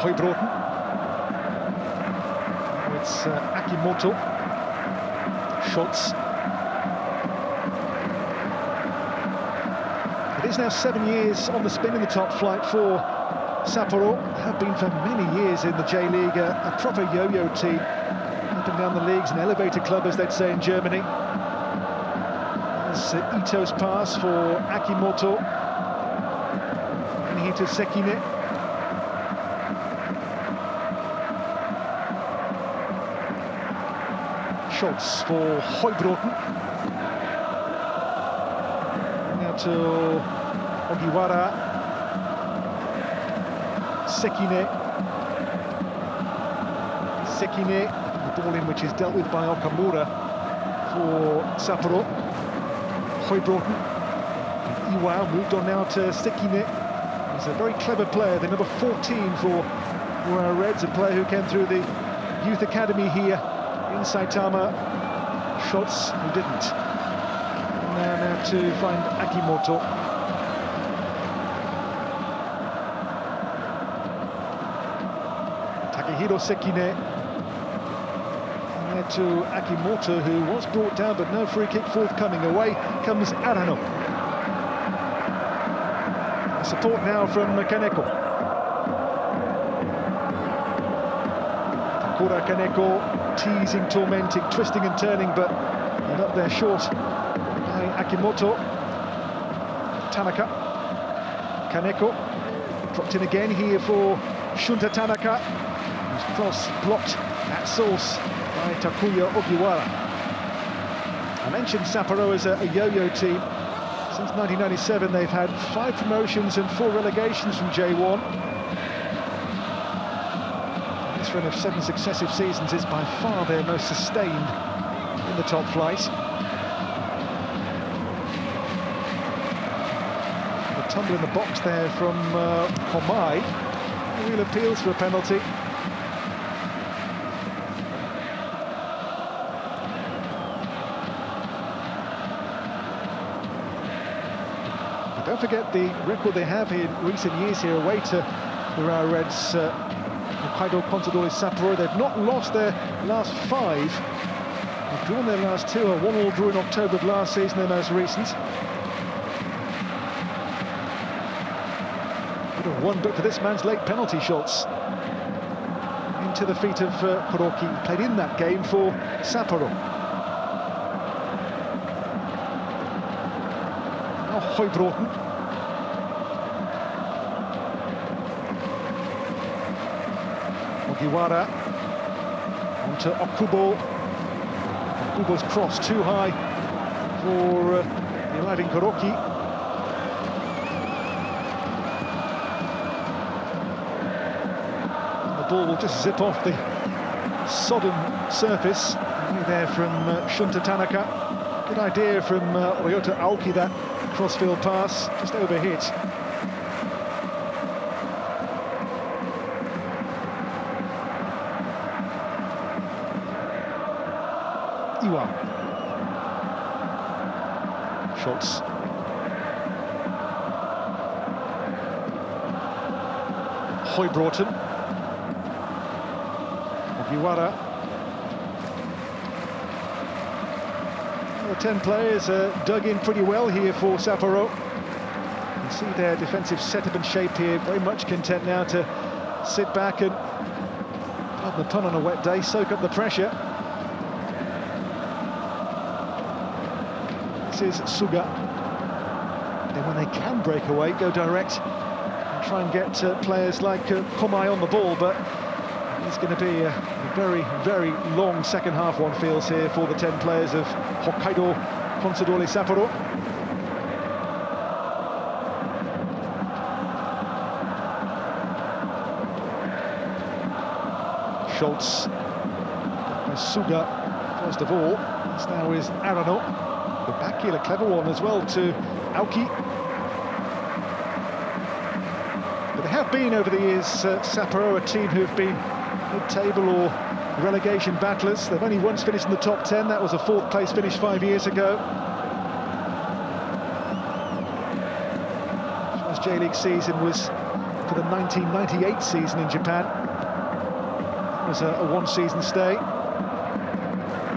Høybråten. It's Akimoto. Schultz. It is now 7 years on the spin in the top flight for Sapporo. Have been for many years in the J-League, a proper yo-yo team. Up and down the leagues, an elevator club, as they'd say in Germany. There's Ito's pass for Akimoto. And here to Sekine. Schultz for Høybråten. Now to Ogiwara. Sekine. The ball in which is dealt with by Okamura for Sapporo. Høybråten. Iwao moved on now to Sekine. He's a very clever player, the number 14 for Urawa Reds, a player who came through the youth academy here in Saitama. Schultz, who didn't. Now to find Akimoto. Takehiro Sekine. And there to Akimoto, who was brought down, but no free kick forthcoming. Away comes Arano. Support now from Kaneko. Takura Kaneko. Teasing, tormenting, twisting and turning, but end up there short by Akimoto. Tanaka. Kaneko. Dropped in again here for Shunta Tanaka, whose cross blocked at source by Takuya Ogiwara. I mentioned Sapporo as a yo-yo team. Since 1997 they've had 5 promotions and 4 relegations from J1. This run of 7 successive seasons is by far their most sustained in the top flight. The tumble in the box there from Komai. Real appeals for a penalty. But don't forget the record they have in recent years here, away to Urawa Reds, Hokkaido Consadole Sapporo. They've not lost their last 5. They've drawn their last 2, a 1-1 draw in October of last season, their most recent. Bit of one but for this man's late penalty shots. Into the feet of Kuroki, played in that game for Sapporo. Now Høybråten. Ogiwara onto Okubo. Okubo's cross too high for the arriving Kuroki. The ball will just zip off the sodden surface. Only there from Shunta Tanaka. Good idea from Ryota Aoki, that crossfield pass, just overhit. Iwa. Schultz. Høybråten. Ogiwara. The 10 players dug in pretty well here for Sapporo. You can see their defensive setup and shape here, very much content now to sit back and, pardon the pun on a wet day, soak up the pressure. This is Suga. Then when they can break away, go direct and try and get players like Komai on the ball, but it's going to be a very, very long second half, one feels here, for the 10 players of Hokkaido Consadole Sapporo. Schultz. Suga, first of all. This now is Arano. The back heel, a clever one as well to Aoki. But they have been over the years, Sapporo, a team who've been mid-table or relegation battlers. They've only once finished in the top 10. That was a 4th place finish 5 years ago. First J-League season was for the 1998 season in Japan. It was a one-season stay.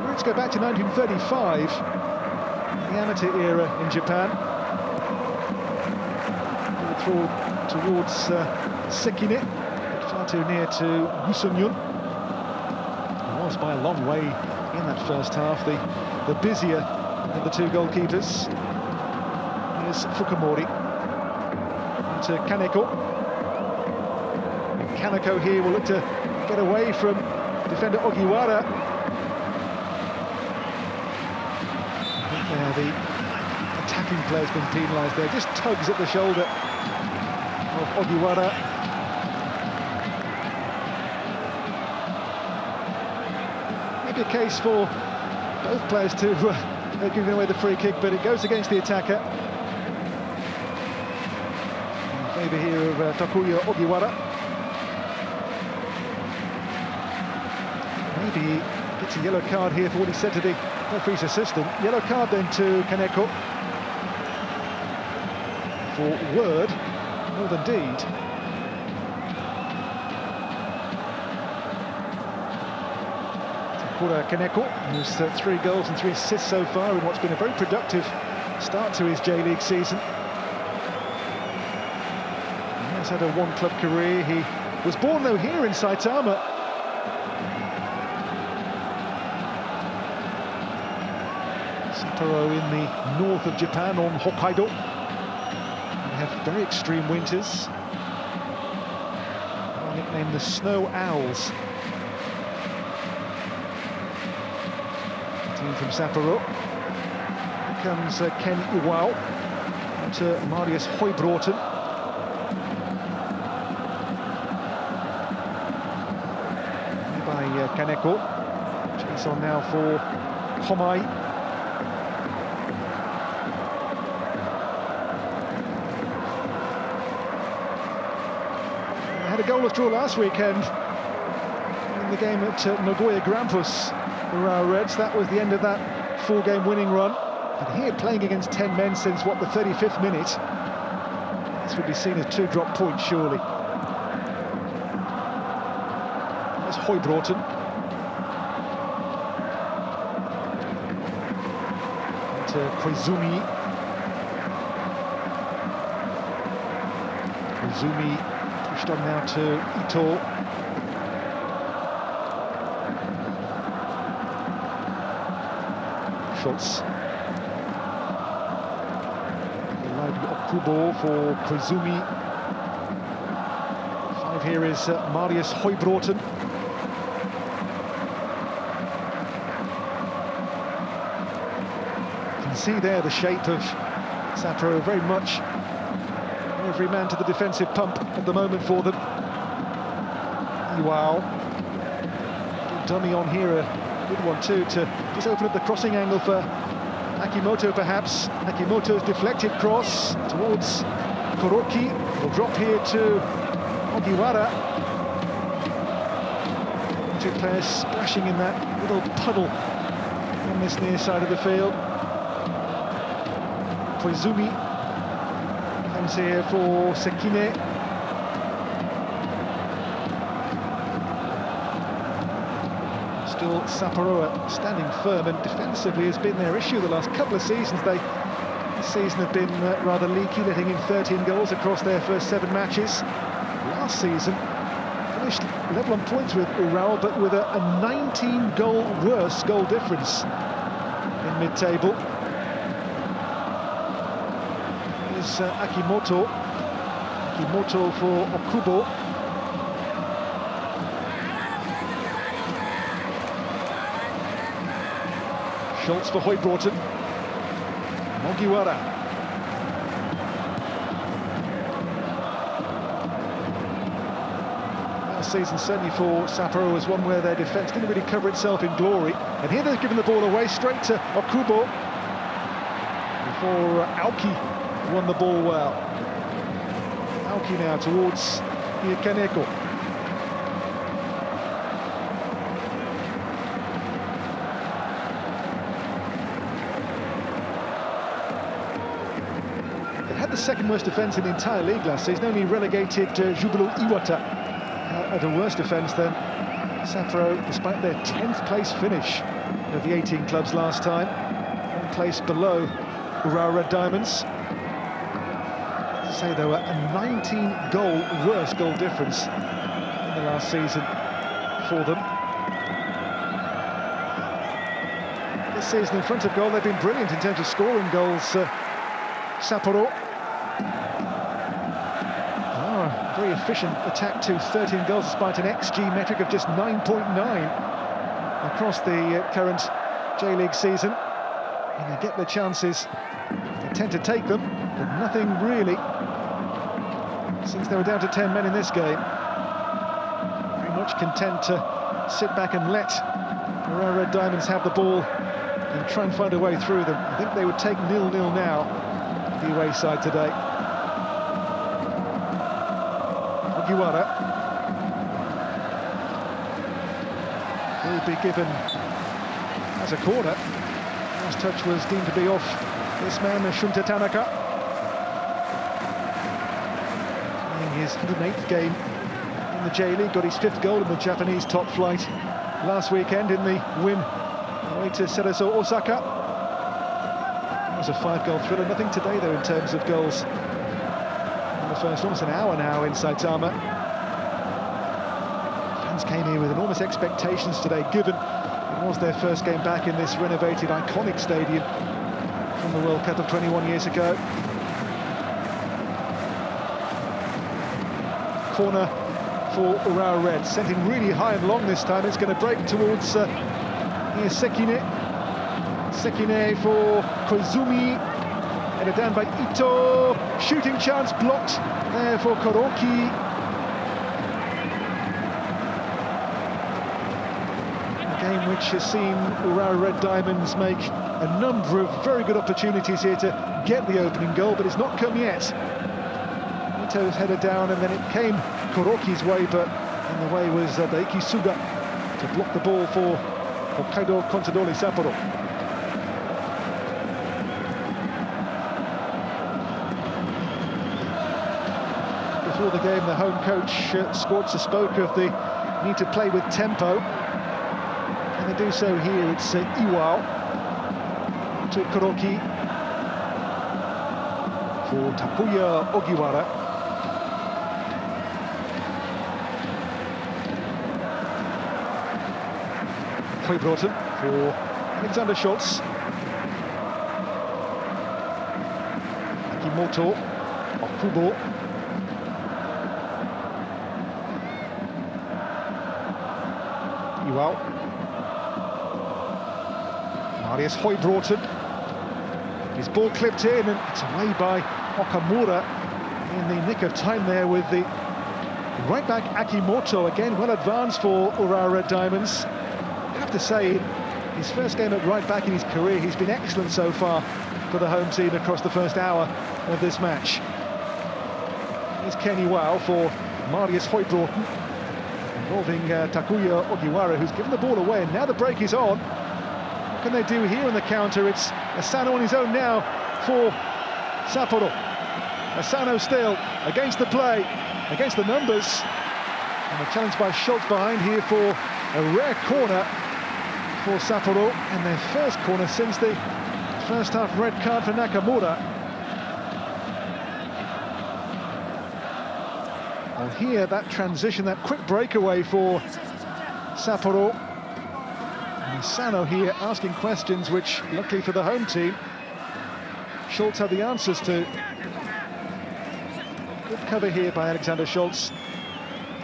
Let's go back to 1935, the amateur era in Japan. Towards Sekine, but far too near to Gusonyun. It was by a long way in that first half, the busier of the 2 goalkeepers. Here's Fukamori into Kaneko. And Kaneko here will look to get away from defender Ogiwara. The attacking player's been penalised there, just tugs at the shoulder of Ogiwara. Maybe a case for both players to giving away the free kick, but it goes against the attacker. In favour here of Takuya Ogiwara. Maybe he gets a yellow card here for what he said to the referee's assistant. Yellow card then to Kaneko for word more than deed. Takura Kaneko, who's 3 goals and 3 assists so far in what's been a very productive start to his J-League season. He has had a one-club career. He was born though here in Saitama. Sapporo in the north of Japan on Hokkaido. They have very extreme winters. They're nicknamed the Snow Owls. Team from Sapporo. Here comes Ken Iwao to Marius Høybråten. By Kaneko. Chase on now for Komai. Had a goalless draw last weekend in the game at Nagoya Grampus, the Urawa Reds. That was the end of that 4-game winning run. But here, playing against 10 men since, what, the 35th minute, this would be seen as 2 drop points, surely. was Høybråten. To Koizumi. Koizumi pushed on now to Ito. Schultz. Lively Okubo for Koizumi. Five here is Marius Høybråten. See there the shape of Sapporo, very much every man to the defensive pump at the moment for them. Wow, dummy on here, a good one too, to just open up the crossing angle for Akimoto perhaps. Akimoto's deflected cross towards Kuroki, will drop here to Ogiwara. Two players splashing in that little puddle on this near side of the field. Koizumi comes here for Sekine. Still Sapporo standing firm, and defensively has been their issue the last couple of seasons. This season have been rather leaky, letting in 13 goals across their first 7 matches. Last season finished level on points with Urawa, but with a 19-goal worse goal difference in mid-table. Akimoto for Okubo. Schultz for Høybråten. Ogiwara. Last season certainly for Sapporo was one where their defence didn't really cover itself in glory, and here they've given the ball away straight to Okubo before Aoki won the ball well. Aoki now towards Kaneko. They had the second worst defence in the entire league last season, only relegated Jubilo Iwata at a worse defence than Sapporo, despite their 10th place finish of the 18 clubs last time, 1 place below Urawa Red Diamonds. Say there were a 19-goal worse goal difference in the last season for them. This season in front of goal they've been brilliant in terms of scoring goals. Sapporo, very efficient attack to 13 goals despite an XG metric of just 9.9 across the current J-League season. When they get their chances, they tend to take them, but nothing really since they were down to 10 men in this game. Very much content to sit back and let the Red Diamonds have the ball and try and find a way through them. I think they would take 0-0 now, the away side today. Ogiwara will be given as a corner. Last touch was deemed to be off this man, Shunta Tanaka. His 108th game in the J-League, got his 5th goal in the Japanese top flight last weekend in the win away to Cerezo Osaka. It was a 5-goal thriller. Nothing today though in terms of goals in the first almost an hour now in Saitama. Fans came here with enormous expectations today, given it was their first game back in this renovated iconic stadium from the World Cup of 21 years ago. Corner for Urawa Reds, sent in really high and long this time. It's going to break towards here's Sekine. Sekine for Koizumi, headed down by Ito. Shooting chance blocked there for Kuroki. A game which has seen Urawa Red Diamonds make a number of very good opportunities here to get the opening goal, but it's not come yet. Ito's headed down, and then it came Kuroki's way, but in the way was Daiki Suga to block the ball for Hokkaido Consadole Sapporo. Before the game, the home coach Scorza spoke of the need to play with tempo. And they do so here. It's Iwao to Kuroki for Takuya Ogiwara. Hoybråten for Alexander Schultz. Akimoto, Okubo. Iwao. Marius Hoybråten. His ball clipped in and it's away by Okamura in the nick of time there with the right back Akimoto, again well advanced for Urawa Red Diamonds. I have to say, his first game at right back in his career, he's been excellent so far for the home team across the first hour of this match. Here's Ken Iwao for Marius Hoybråten, involving Takuya Ogiwara, who's given the ball away, and now the break is on. What can they do here on the counter? It's Asano on his own now for Sapporo. Asano still against the play, against the numbers, and a challenge by Schultz behind here for a rare corner for Sapporo, and their first corner since the first half red card for Nakamura. And here, that transition, that quick breakaway for Sapporo. And Asano here asking questions which, luckily for the home team, Schultz had the answers to. Good cover here by Alexander Schultz.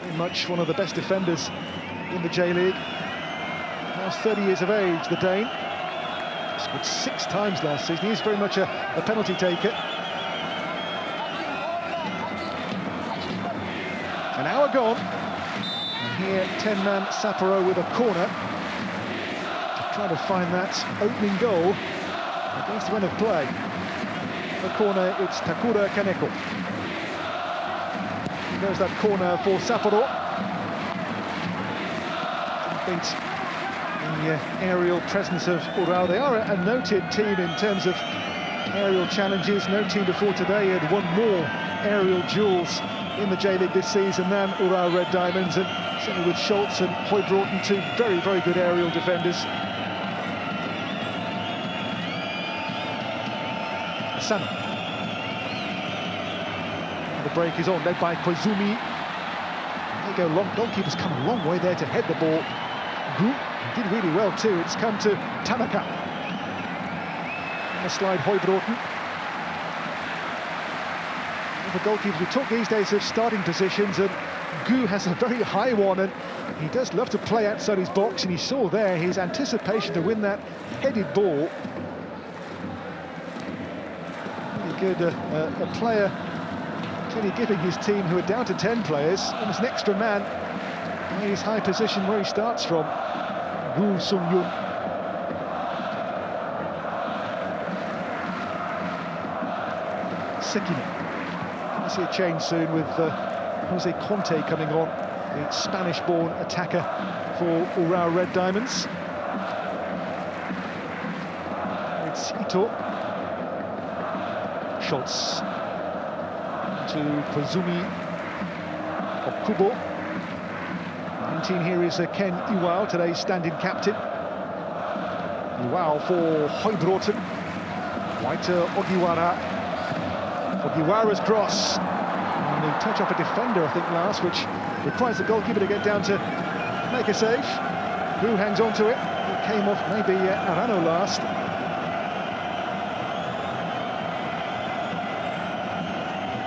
Very much one of the best defenders in the J-League. Now 30 years of age, the Dane. Scored 6 times last season. He's very much a penalty taker. An hour gone. And here, 10-man Sapporo with a corner to try to find that opening goal against the run of play. The corner, it's Takura Kaneko. There's that corner for Sapporo. Beat the aerial presence of Urawa. They are a noted team in terms of aerial challenges. No team before today had won more aerial duels in the J-League this season than Urawa Red Diamonds, and certainly with Schultz and Hoybråten, two very, very good aerial defenders. Asano. The break is on, led by Koizumi. There you go, goalkeeper's come a long way there to head the ball. Gu did really well too. It's come to Tanaka. On the slide, Hoybråten. The goalkeepers we talk these days of starting positions, and Gu has a very high one, and he does love to play outside his box, and you saw there his anticipation to win that headed ball. Really good, a player clearly giving his team, who are down to 10 players, almost an extra man by his high position where he starts from. Gu Sung-yun. Sekine. I see a change soon with Jose Conte coming on, the Spanish-born attacker for Urawa Red Diamonds. It's Ito. Schultz to Koizumi. Okubo. 19 here is Ken Iwao, today's stand-in captain. Iwao for Hoybråten. Wide to Ogiwara. Ogiwara's cross. And the touch off a defender, I think, last, which requires the goalkeeper to get down to make a save. Gu hangs on to it. It came off maybe Arano last.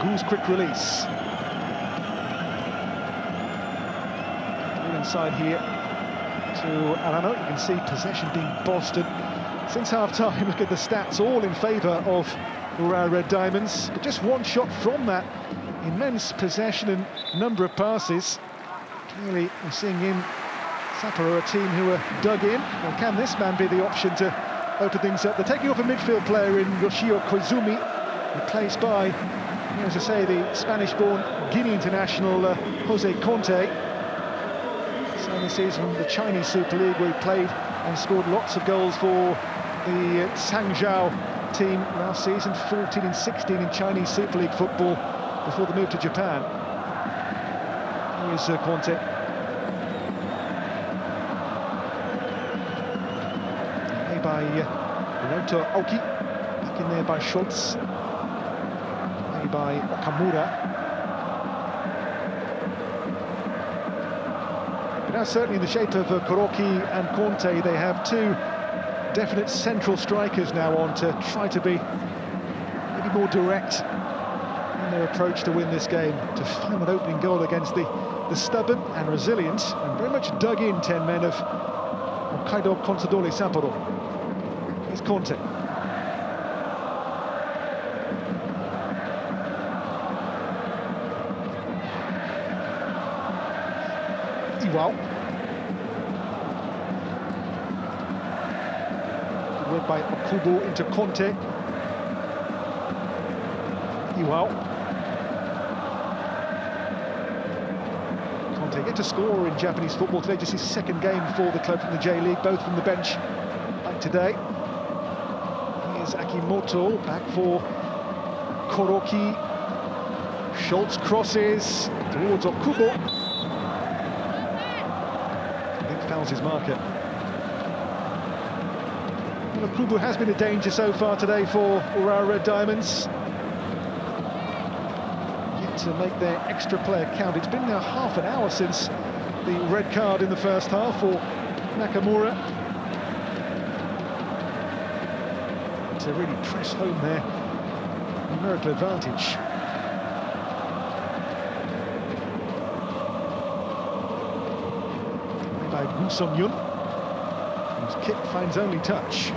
Gu's quick release. Inside here to Arano. You can see possession being bossed, and since half-time, look at the stats, all in favour of Urawa Red Diamonds, but just one shot from that immense possession and number of passes. Clearly, we're seeing in Sapporo a team who are dug in. Well, can this man be the option to open things up? They're taking off a midfield player in Yoshio Koizumi, replaced by, as I say, the Spanish-born Guinea international Jose Conte. This season from the Chinese Super League, where he played and scored lots of goals for the Sangzhou team last season, 14 and 16 in Chinese Super League football before the move to Japan. Here is Conte. to Aoki. Back in there by Schultz. Played by Okamura. But now certainly in the shape of Kuroki and Conte, they have two definite central strikers now on to try to be maybe more direct in their approach to win this game, to find an opening goal against the stubborn and resilient and very much dug in 10 men of Hokkaido Consadole Sapporo. Here's Conte. Iwao. Good work by Okubo into Conte. Iwao. Conte yet to score in Japanese football today, just his second game for the club from the J-League, both from the bench like today. Here's Akimoto, back for Kuroki. Schultz crosses towards Okubo. I think fouls his marker. Well, Okubo has been a danger so far today for Urawa Red Diamonds. To make their extra player count. It's been now half an hour since the red card in the first half for Nakamura. To really press home their numerical advantage. Played by Gu Song-yun, whose kick finds only touch.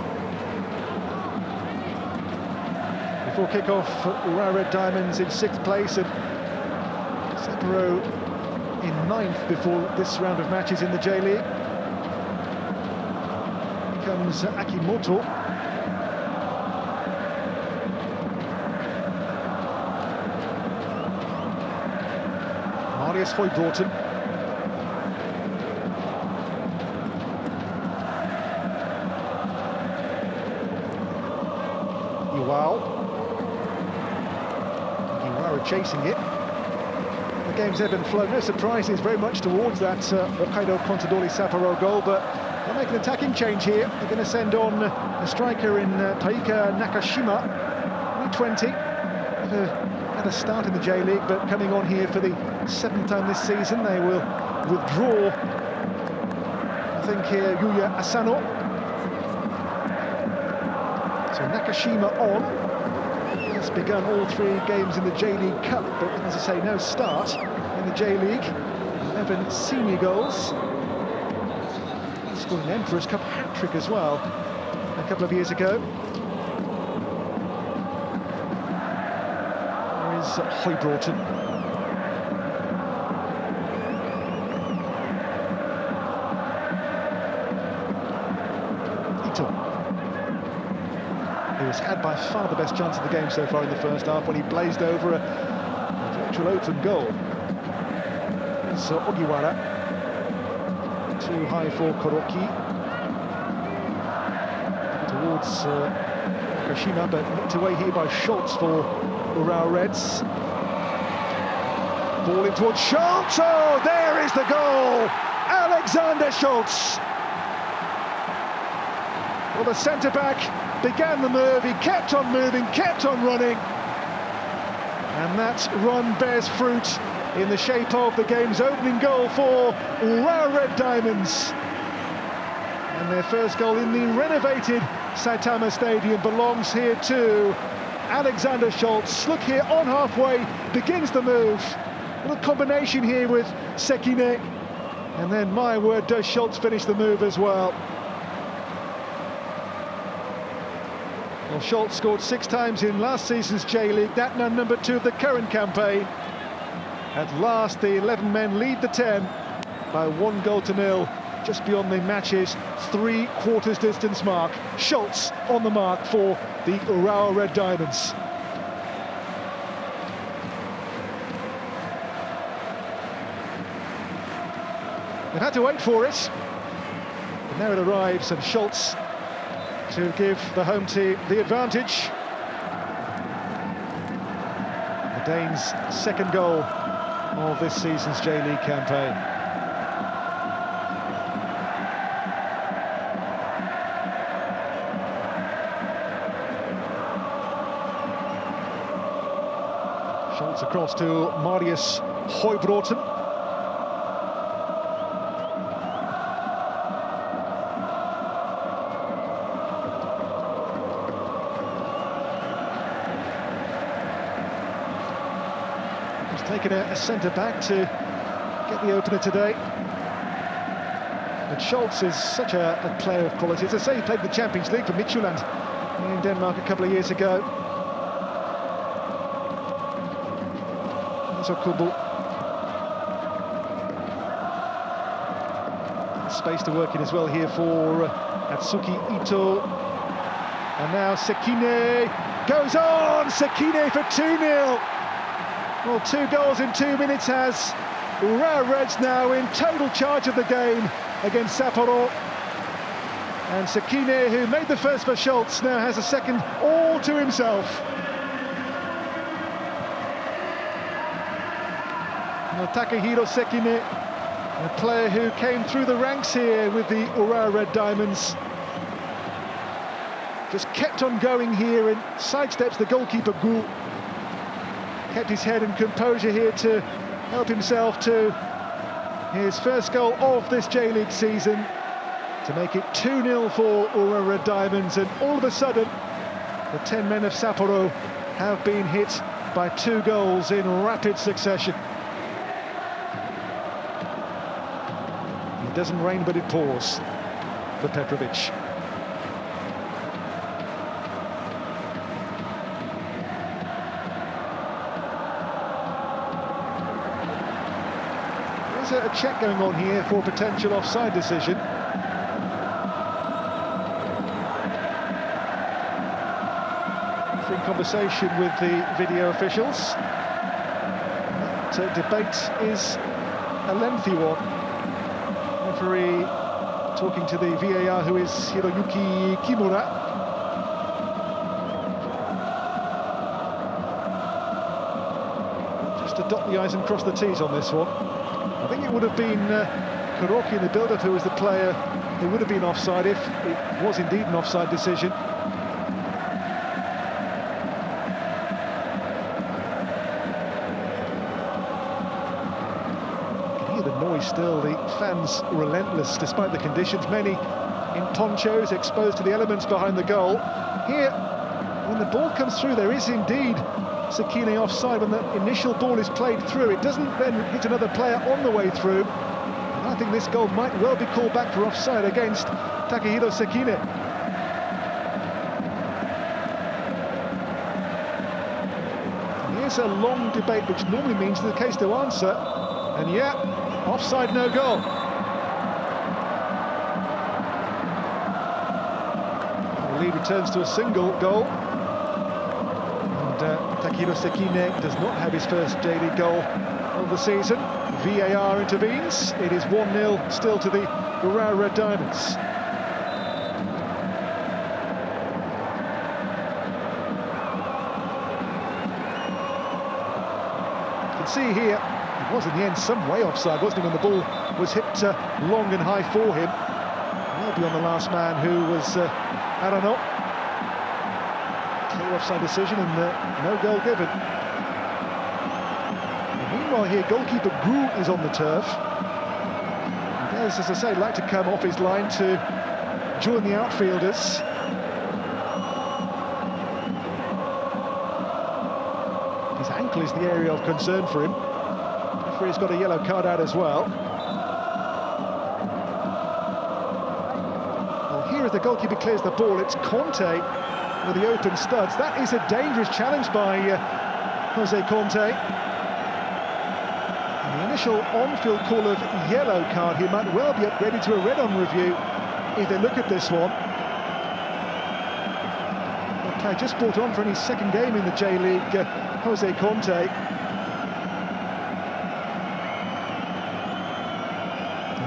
Before kick-off, Urawa Red Diamonds in 6th place and Sapporo in 9th before this round of matches in the J-League. Here comes Akimoto. Marius Høybråten. Iwao. Iwao chasing it. The game's ebb and flow. No surprises very much towards that Hokkaido Consadole Sapporo goal, but they'll make an attacking change here. They're going to send on a striker in Taika Nakashima, only 20. Never had a start in the J-League, but coming on here for the 7th time this season. They will withdraw, I think, here Yuya Asano. So Nakashima on. Has begun all 3 games in the J-League Cup, but as I say, no start in the J-League. 11 senior goals. He scored an Emperor's Cup hat-trick as well a couple of years ago. There is Høybråten. He was had by far the best chance of the game so far in the first half when he blazed over a virtual open goal. It's Ogiwara. Too high for Kuroki. Towards Nakashima, but nicked away here by Schultz for Urawa Reds. Ball in towards Schultz. Oh, there is the goal! Alexander Schultz. Well, the centre-back began the move, he kept on moving, kept on running, and that run bears fruit in the shape of the game's opening goal for Urawa Red Diamonds. And their first goal in the renovated Saitama Stadium belongs here to Alexander Schultz. Look here, on halfway, begins the move. A little combination here with Sekine, and then, my word, does Schultz finish the move as well. Well, Schultz scored 6 times in last season's J-League, that now number 2 of the current campaign. At last, the 11 men lead the 10 by 1-0, just beyond the match's 3/4 distance mark. Schultz on the mark for the Urawa Red Diamonds. They've had to wait for it, but now it arrives, and Schultz to give the home team the advantage. The Danes' second goal of this season's J-League campaign. Schultz across to Marius Høybråten. He's taken a centre-back to get the opener today. But Schultz is such a player of quality. As I say, he played the Champions League for Midtjylland in Denmark a couple of years ago. There's Okubo. Space to work in as well here for Atsuki Ito. And now Sekine goes on! Sekine for 2-0! Well, 2 goals in 2 minutes has Urawa Reds now in total charge of the game against Sapporo. And Sekine, who made the first for Schultz, now has a second all to himself. Now, Takahiro Sekine, a player who came through the ranks here with the Urawa Red Diamonds, just kept on going here and sidesteps the goalkeeper Gu. Kept his head and composure here to help himself to his first goal of this J-League season, to make it 2-0 for Urawa Red Diamonds. And all of a sudden, the 10 men of Sapporo have been hit by 2 goals in rapid succession. It doesn't rain, but it pours for Petrovic. There's a check going on here for potential offside decision. In conversation with the video officials. That debate is a lengthy one. Referee talking to the VAR, who is Hiroyuki Kimura. Just to dot the I's and cross the T's on this one. I think it would have been Kuroki in the build-up who was the player who would have been offside if it was indeed an offside decision. Still, the fans relentless despite the conditions, many in ponchos exposed to the elements behind the goal. Here, when the ball comes through, there is indeed Sekine offside. When the initial ball is played through, it doesn't then hit another player on the way through. And I think this goal might well be called back for offside against Takahiro Sekine. Here's a long debate, which normally means the case to answer, and yeah, offside, no goal. The lead returns to a single goal. And Takahiro Sekine does not have his first J-League goal of the season. VAR intervenes. It is 1-0 still to the Urawa Red Diamonds. You can see here, it was in the end some way offside, wasn't it, when the ball was hit long and high for him. Well beyond the last man, who was Arano. Clear offside decision and no goal given. And meanwhile here, goalkeeper Gu is on the turf. He does, as I say, like to come off his line to join the outfielders. His ankle is the area of concern for him. He's got a yellow card out as well. Well, here as the goalkeeper clears the ball, it's Conte with the open studs. That is a dangerous challenge by Jose Conte. And the initial on-field call of yellow card here might well be upgraded to a red on review if they look at this one. The player just brought on for his second game in the J-League, Jose Conte.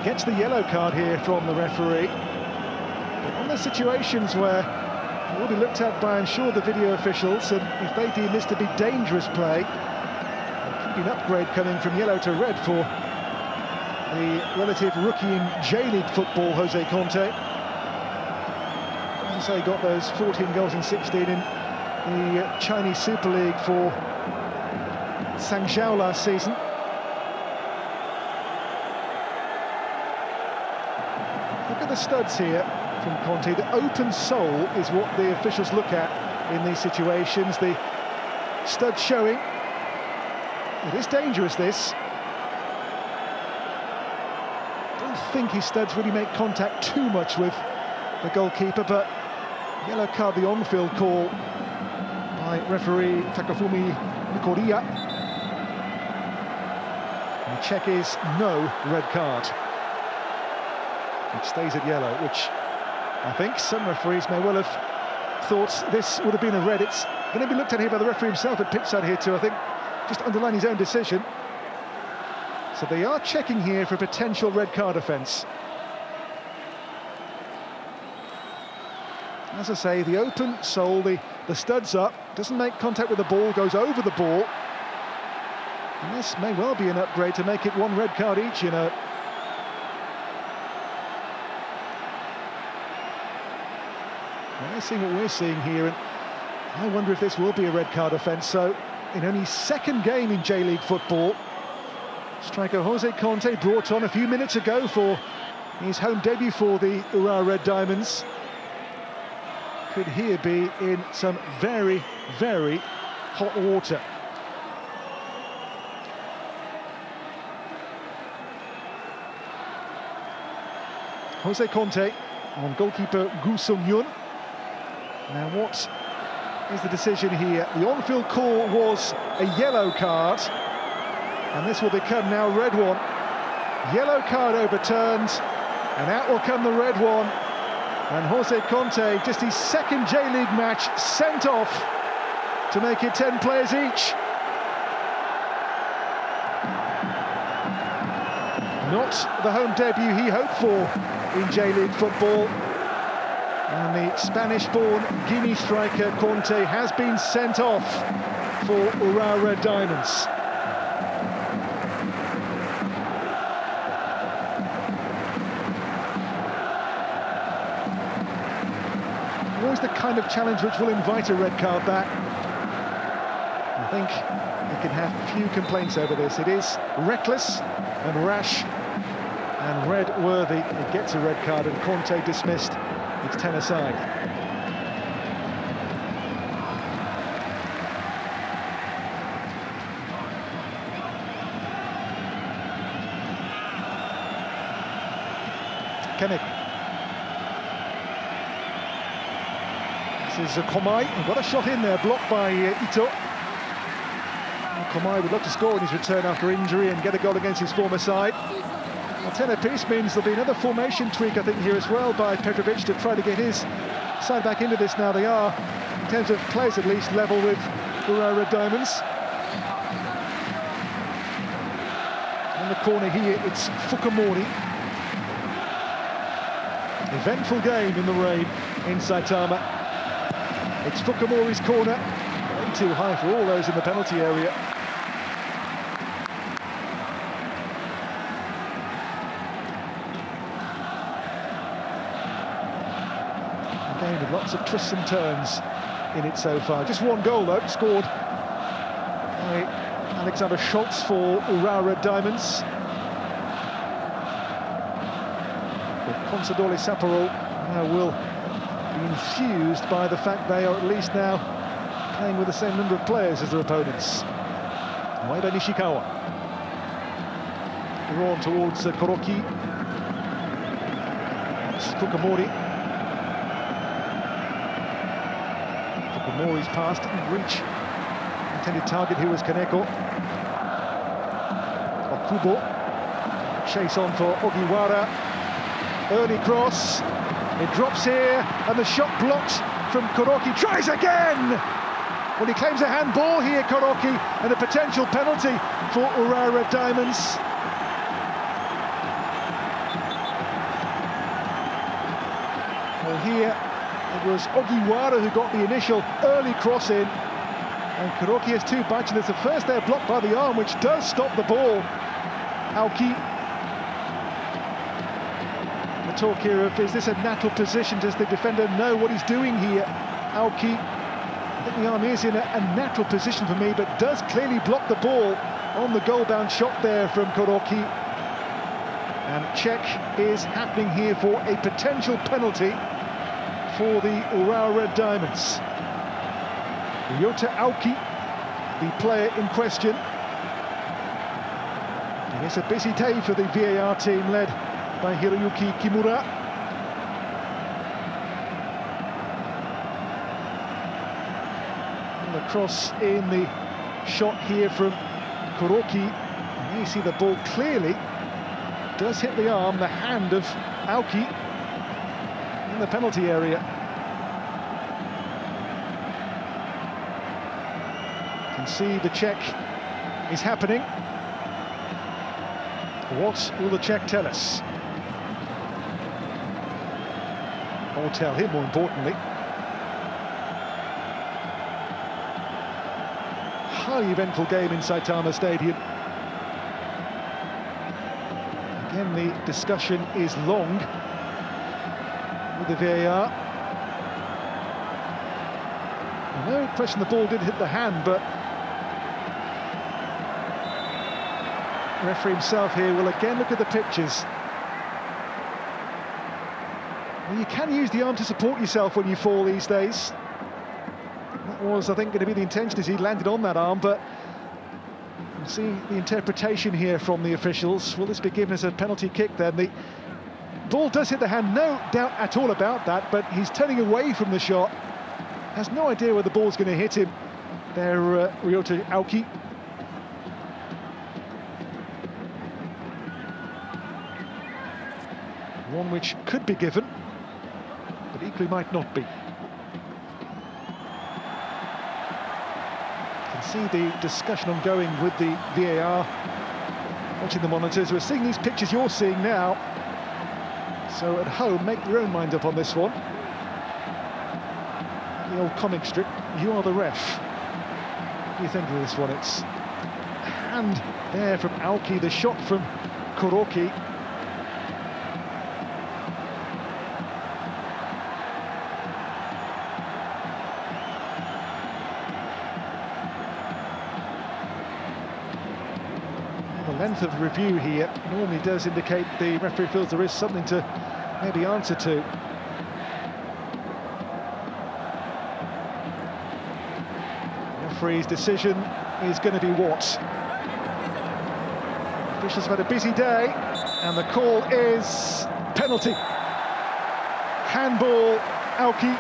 Gets the yellow card here from the referee. But on the situations where it will be looked at by, I'm sure, the video officials, and if they deem this to be dangerous play, there could be an upgrade coming from yellow to red for the relative rookie in J-League football, Jose Conte. As I say, he got those 14 goals in 16 in the Chinese Super League for Sangzhou last season. Look at the studs here from Conte. The open sole is what the officials look at in these situations. The stud showing. It is dangerous, this. I don't think his studs really make contact too much with the goalkeeper, but yellow card, the on-field call by referee Takafumi Mikoriya. And the check is no red card, which stays at yellow, which I think some referees may well have thought this would have been a red. It's going to be looked at here by the referee himself at pitch side here too, I think, just underline his own decision. So they are checking here for a potential red card offence. As I say, the open sole, the studs up, doesn't make contact with the ball, goes over the ball. And this may well be an upgrade to make it one red card each, you know. Well, we're seeing what we're seeing here, and I wonder if this will be a red card offence. So, in only his second game in J-League football, striker Jose Conte, brought on a few minutes ago for his home debut for the Urawa Red Diamonds, could here be in some very, very hot water. Jose Conte on goalkeeper Gu Sung-yun. Now what is the decision here? The on-field call was a yellow card, and this will become now a red one. Yellow card overturned, and out will come the red one. And Jose Conte, just his second J-League match, sent off to make it 10 players each. Not the home debut he hoped for in J-League football. And the Spanish-born Guinea striker Conte has been sent off for Urawa Red Diamonds. Always the kind of challenge which will invite a red card back. I think you can have few complaints over this. It is reckless and rash and red worthy. It gets a red card, and Conte dismissed. It's 10 aside. Kenek. This is Komai, got a shot in there, blocked by Ito. Komai would love to score in his return after injury and get a goal against his former side. A 10 apiece means there'll be another formation tweak, I think, here as well by Petrovic to try to get his side back into this. Now they are, in terms of players at least, level with Urawa Red Diamonds. On the corner here, it's Fukamori. Eventful game in the rain in Saitama. It's Fukamori's corner, way too high for all those in the penalty area. A game with lots of twists and turns in it so far. Just one goal though, scored by Alexander Schultz for Urawa Red Diamonds. The Consadole Sapporo will infused by the fact they are at least now playing with the same number of players as their opponents. Maeda Nishikawa. Drawn towards Koroki. It's Fukamori. Fukamori's pass didn't reach intended target, who was Kaneko. Okubo. Chase on for Ogiwara. Early cross. It drops here, and the shot blocked from Koroki. Tries again! Well, he claims a handball here, Koroki, and a potential penalty for Urawa Red Diamonds. Well, here it was Ogiwara who got the initial early cross in, and Koroki has two bites, and there's a first there blocked by the arm, which does stop the ball. Aoki. The talk here of, is this a natural position? Does the defender know what he's doing here? Aoki, I think the arm is in a natural position for me, but does clearly block the ball on the goal-bound shot there from Kuroki. And check is happening here for a potential penalty for the Urawa Red Diamonds. Ryota Aoki, the player in question. It's a busy day for the VAR team led by Hiroyuki Kimura. And the cross in the shot here from Kuroki. And you see the ball clearly does hit the arm, the hand of Aoki in the penalty area. You can see the check is happening. What will the check tell us? Or tell him, more importantly. Highly eventful game in Saitama Stadium. Again, the discussion is long with the VAR. No question the ball did hit the hand, but the referee himself here will again look at the pictures. Well, you can use the arm to support yourself when you fall these days. That was, I think, going to be the intention as he landed on that arm, but we'll see the interpretation here from the officials. Will this be given as a penalty kick then? The ball does hit the hand, no doubt at all about that, but he's turning away from the shot. Has no idea where the ball's going to hit him. There, Ryota Aoki. One which could be given, but equally might not be. You can see the discussion ongoing with the VAR. Watching the monitors, we're seeing these pictures you're seeing now. So at home, make your own mind up on this one. The old comic strip, you are the ref. What do you think of this one? It's a hand there from Aoki, the shot from Kuroki. The length of review here normally does indicate the referee feels there is something to maybe answer to. Referee's decision is going to be what? Officials have had a busy day, and the call is penalty. Handball, Aoki,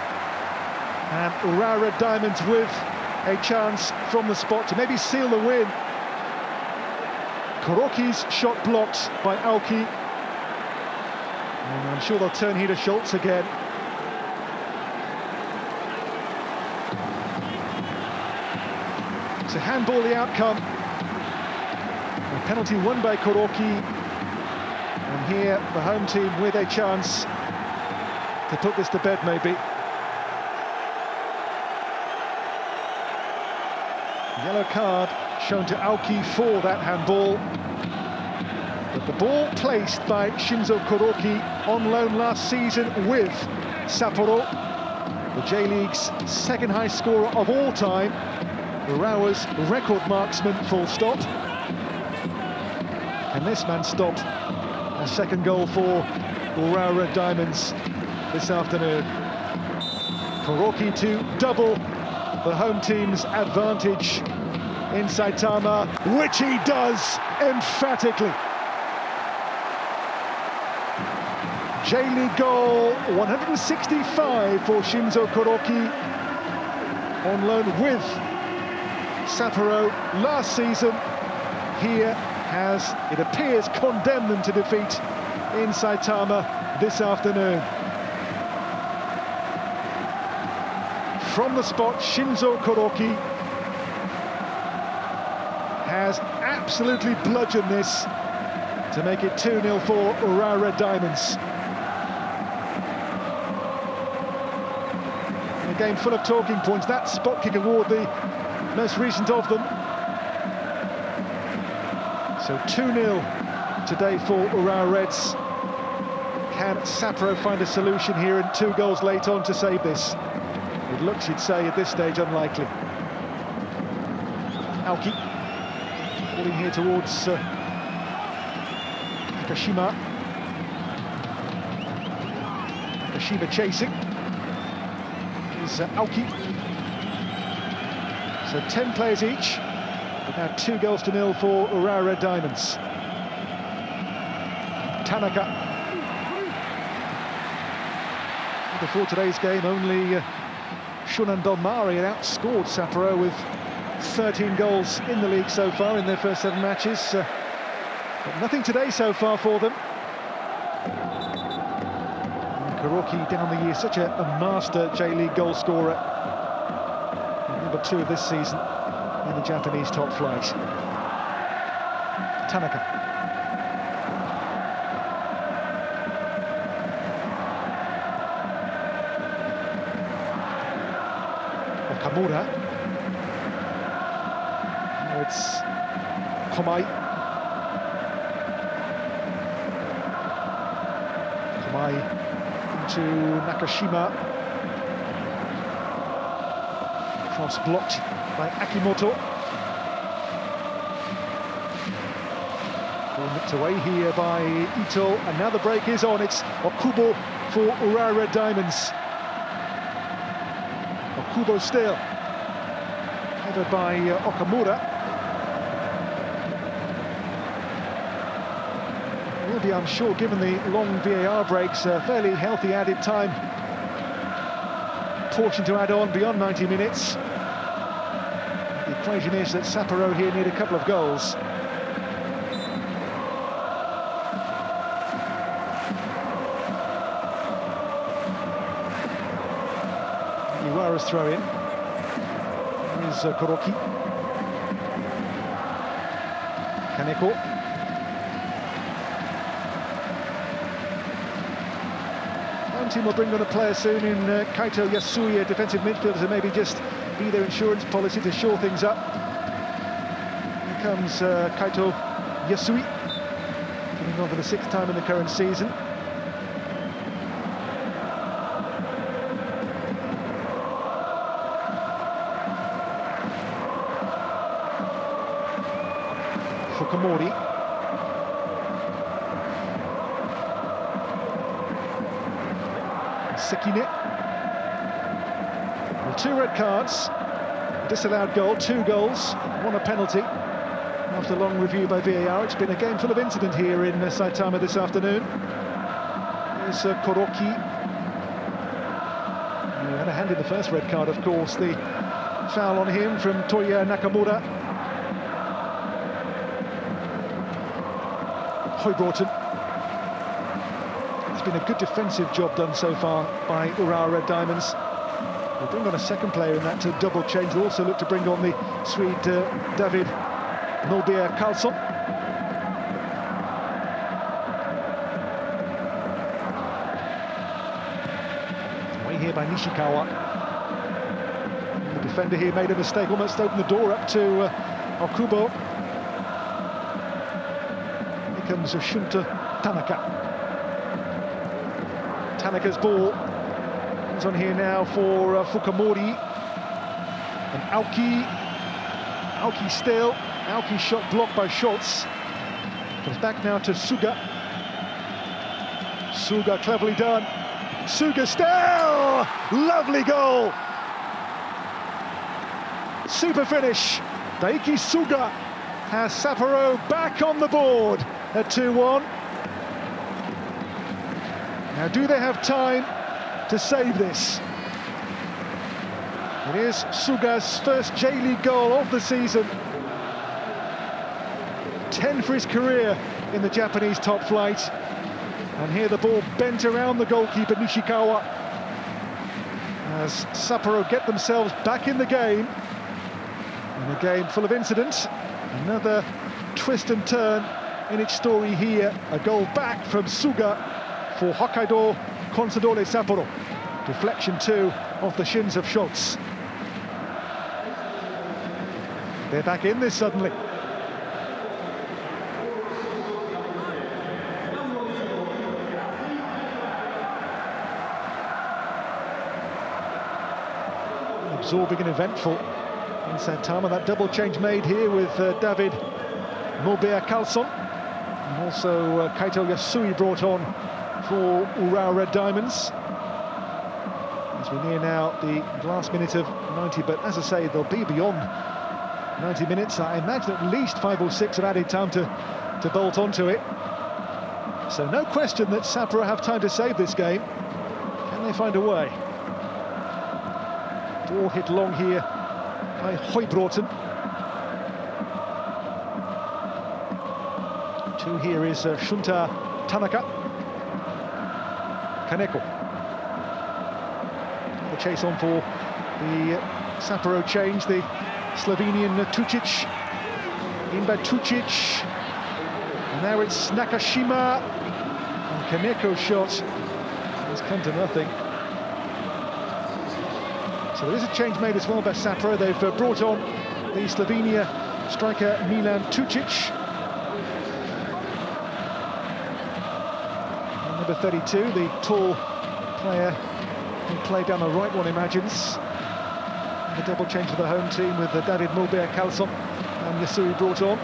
and Urawa Red Diamonds with a chance from the spot to maybe seal the win. Kuroki's shot blocked by Aoki. And I'm sure they'll turn here to Schultz again. It's a handball, the outcome. A penalty won by Kuroki. And here, the home team with a chance to put this to bed, maybe. Yellow card shown to Aoki for that handball. But the ball placed by Shinzo Kuroki on loan last season with Sapporo, the J-League's second highest scorer of all time, Urawa's record marksman, full stop. And this man stopped a second goal for Urawa Red Diamonds this afternoon. Kuroki to double the home team's advantage in Saitama, which he does emphatically. J-League goal 165 for Shinzo Kuroki, on loan with Sapporo last season. Here has, it appears, condemned them to defeat in Saitama this afternoon. From the spot, Shinzo Kuroki has absolutely bludgeoned this to make it 2-0 for Urawa Red Diamonds. A game full of talking points. That spot kick award, the most recent of them. So 2-0 today for Urawa Reds. Can Sapporo find a solution here, and 2 goals late on to save this? It looks, you'd say, at this stage, unlikely. Aoki pulling here towards Nakashima. Nakashima chasing. Is Aoki. So 10 players each, but now 2-0 for Urawa Red Diamonds. Tanaka. Before today's game, only Shonan Donmari had outscored Sapporo with 13 goals in the league so far in their first 7 matches. But nothing today so far for them. And Kuroki down the year, such a master J-League goal scorer. Number 2 of this season in the Japanese top flight. Tanaka. Okamura. Now it's Komai. Komai into Nakashima. Cross blocked by Akimoto. Ball nipped away here by Ito, and now the break is on. It's Okubo for Urawa Red Diamonds. Okubo still. Headed by Okamura. Will be, I'm sure, given the long VAR breaks, a fairly healthy added time portion to add on beyond 90 minutes. The equation is that Sapporo here need a couple of goals. Iwara's throw in. Here's Kuroki. Kaneko. Team will bring on a player soon in Kaito Yasuya, defensive midfielder, to maybe just be their insurance policy to shore things up. Here comes Kaito Yasui, coming on for the 6th time in the current season. Fukamori. Sekine. Well, 2 red cards, a disallowed goal, 2 goals, 1 a penalty. After long review by VAR, it's been a game full of incident here in Saitama this afternoon. Here's Kuroki. He had a hand in the first red card, of course, the foul on him from Toya Nakamura. Hoibroughton. It's been a good defensive job done so far by Urawa Red Diamonds. We'll bring on a second player in that double change. They'll also look to bring on the Swede David Nolbier Karlsson. Away here by Nishikawa. The defender here made a mistake, almost opened the door up to Okubo. Here comes Shunta Tanaka. Tanaka's ball comes on here now for Fukamori. And Aoki still. Aoki shot blocked by Schultz. Comes back now to Suga. Suga cleverly done. Suga still! Lovely goal! Super finish. Daiki Suga has Sapporo back on the board at 2-1. Now, do they have time to save this? It is Suga's first J-League goal of the season. 10 for his career in the Japanese top flight. And here the ball bent around the goalkeeper Nishikawa as Sapporo get themselves back in the game. In a game full of incidents. Another twist and turn in its story here. A goal back from Suga for Hokkaido Consadole Sapporo. Deflection 2 off the shins of Schultz. They're back in this suddenly. absorbing and eventful in Saitama. That double change made here with David Moubert-Kalson, and also Kaito Yasui brought on for Urawa Red Diamonds. As we're near now the last minute of 90, but as I say, they'll be beyond 90 minutes. I imagine at least 5 or 6 of added time to bolt onto it. So no question that Sapporo have time to save this game. Can they find a way? Ball hit long here by Høybråten. 2 here is Shunta Tanaka. Kaneko. The chase on for the Sapporo change, the Slovenian Tucic. Imba Tucic. And now it's Nakashima. And Kaneko's shot has come to nothing. So there is a change made as well by Sapporo. They've brought on the Slovenia striker Milan Tucic. And number 32, the tall player who played down the right, one imagines. And the double change for the home team with David Moubert-Kalson and Yasui brought on.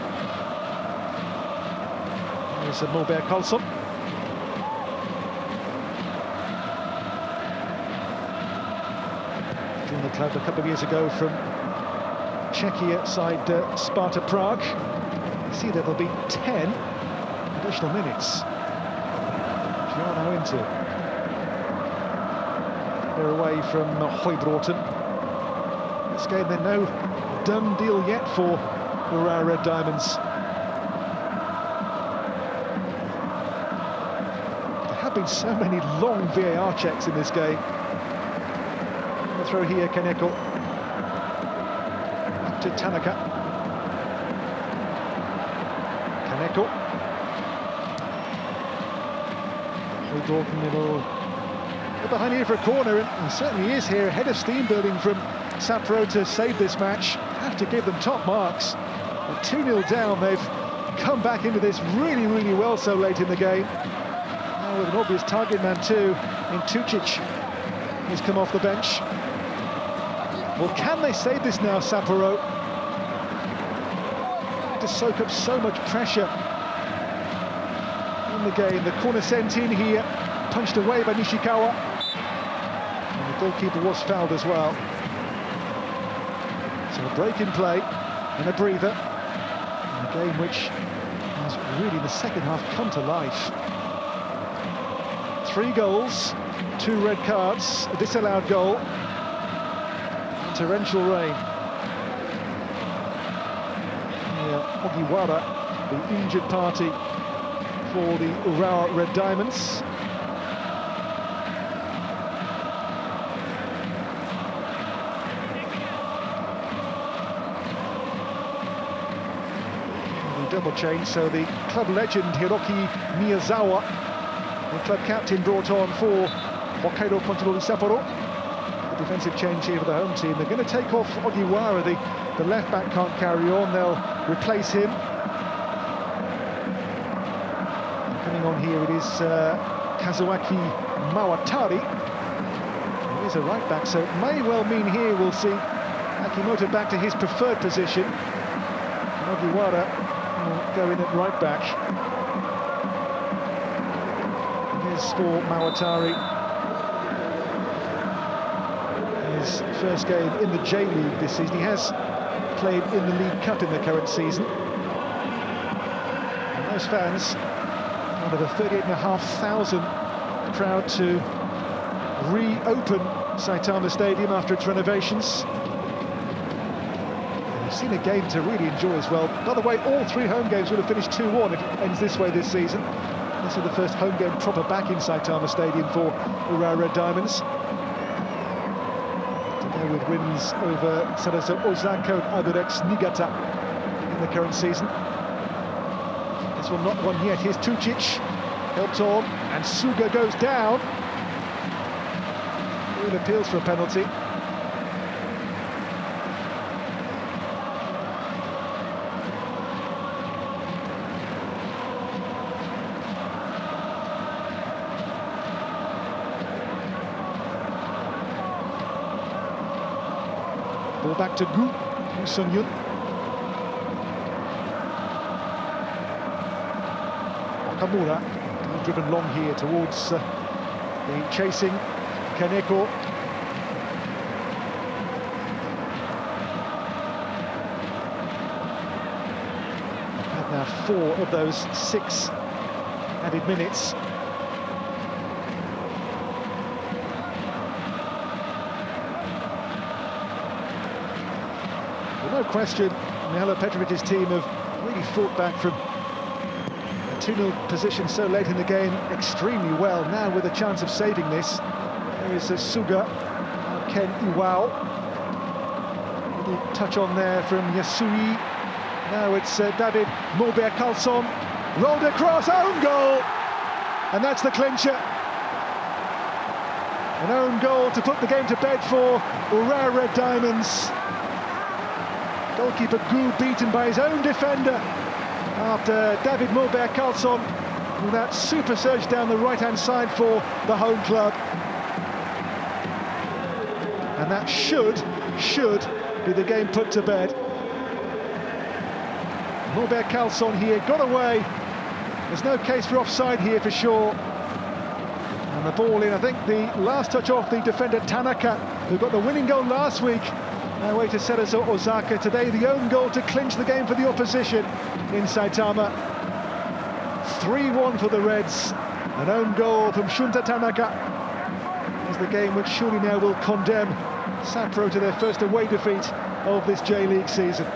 There's Moubert-Kalson. Joined the club a couple of years ago from Czechia side Sparta Prague. You see that there'll be 10 additional minutes. Giano into. They're away from Høybråten. This game, then, no done deal yet for Urawa Red Diamonds. There have been so many long VAR checks in this game. The throw here, Kaneko. Up to Tanaka. Kaneko. Høybråten will go behind here for a corner, and he certainly is here, ahead of steam building from Sapporo to save this match. Have to give them top marks. They're 2-0 down, they've come back into this really, really well so late in the game. Now with an obvious target man too, in Tucic. He's come off the bench. Well, can they save this now, Sapporo? To soak up so much pressure in the game. The corner sent in here, punched away by Nishikawa. And the goalkeeper was fouled as well. So a break in play and a breather. In a game which has really, in the second half, come to life. 3 goals, 2 red cards, a disallowed goal, and torrential rain. Ogiwara, the injured party for the Urawa Red Diamonds. Double change, so the club legend Hiroki Miyazawa, the club captain, brought on for Hokkaido Consadole Sapporo. The defensive change here for the home team. They're going to take off Ogiwara, the left back can't carry on, they'll replace him. And coming on here it is Kazuaki Mawatari. He is a right back, so it may well mean here we'll see Akimoto back to his preferred position. And Ogiwara go in at right back. Here's for Mawatari. His first game in the J.League this season. He has played in the League Cup in the current season. And those fans, out of the 38,500 crowd to reopen Saitama Stadium after its renovations. We've seen a game to really enjoy as well. By the way, all 3 home games would have finished 2-1 if it ends this way this season. This is the first home game proper back in Saitama Stadium for Urawa Red Diamonds. To go with wins over Saraso Osaka and Agurex Niigata in the current season. This one not won yet. Here's Tucic, helped on, and Suga goes down. It appeals for a penalty. back to Gu Sun-yun. Okamura, driven long here towards the chasing Kaneko. And now 4 of those 6 added minutes. No question, Mihajlo Petrovic's team have really fought back from a 2-0 position so late in the game extremely well. Now with a chance of saving this, there is Suga, Ken Iwao. Little touch on there from Yasui. Now it's David Maubert Carlson, rolled across, own goal! And that's the clincher. An own goal to put the game to bed for Urawa Red Diamonds. Goalkeeper Gu beaten by his own defender after David Maubert Carlson with that super surge down the right-hand side for the home club. And that should be the game put to bed. Maubert Carlson here got away. There's no case for offside here for sure. And the ball in, I think the last touch off the defender Tanaka, who got the winning goal last week. Now away to Serazo Osaka. Today the own goal to clinch the game for the opposition in Saitama. 3-1 for the Reds. An own goal from Shunta Tanaka. Is the game which surely now will condemn Sapporo to their first away defeat of this J-League season.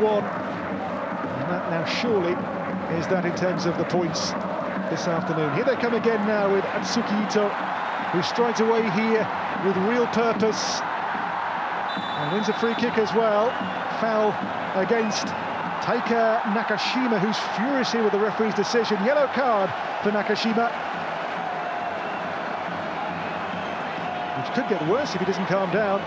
And that now surely is that in terms of the points this afternoon. Here they come again now with Atsuki Ito, who strides away here with real purpose and wins a free kick as well. Foul against Taika Nakashima, who's furious here with the referee's decision. Yellow card for Nakashima, which could get worse if he doesn't calm down.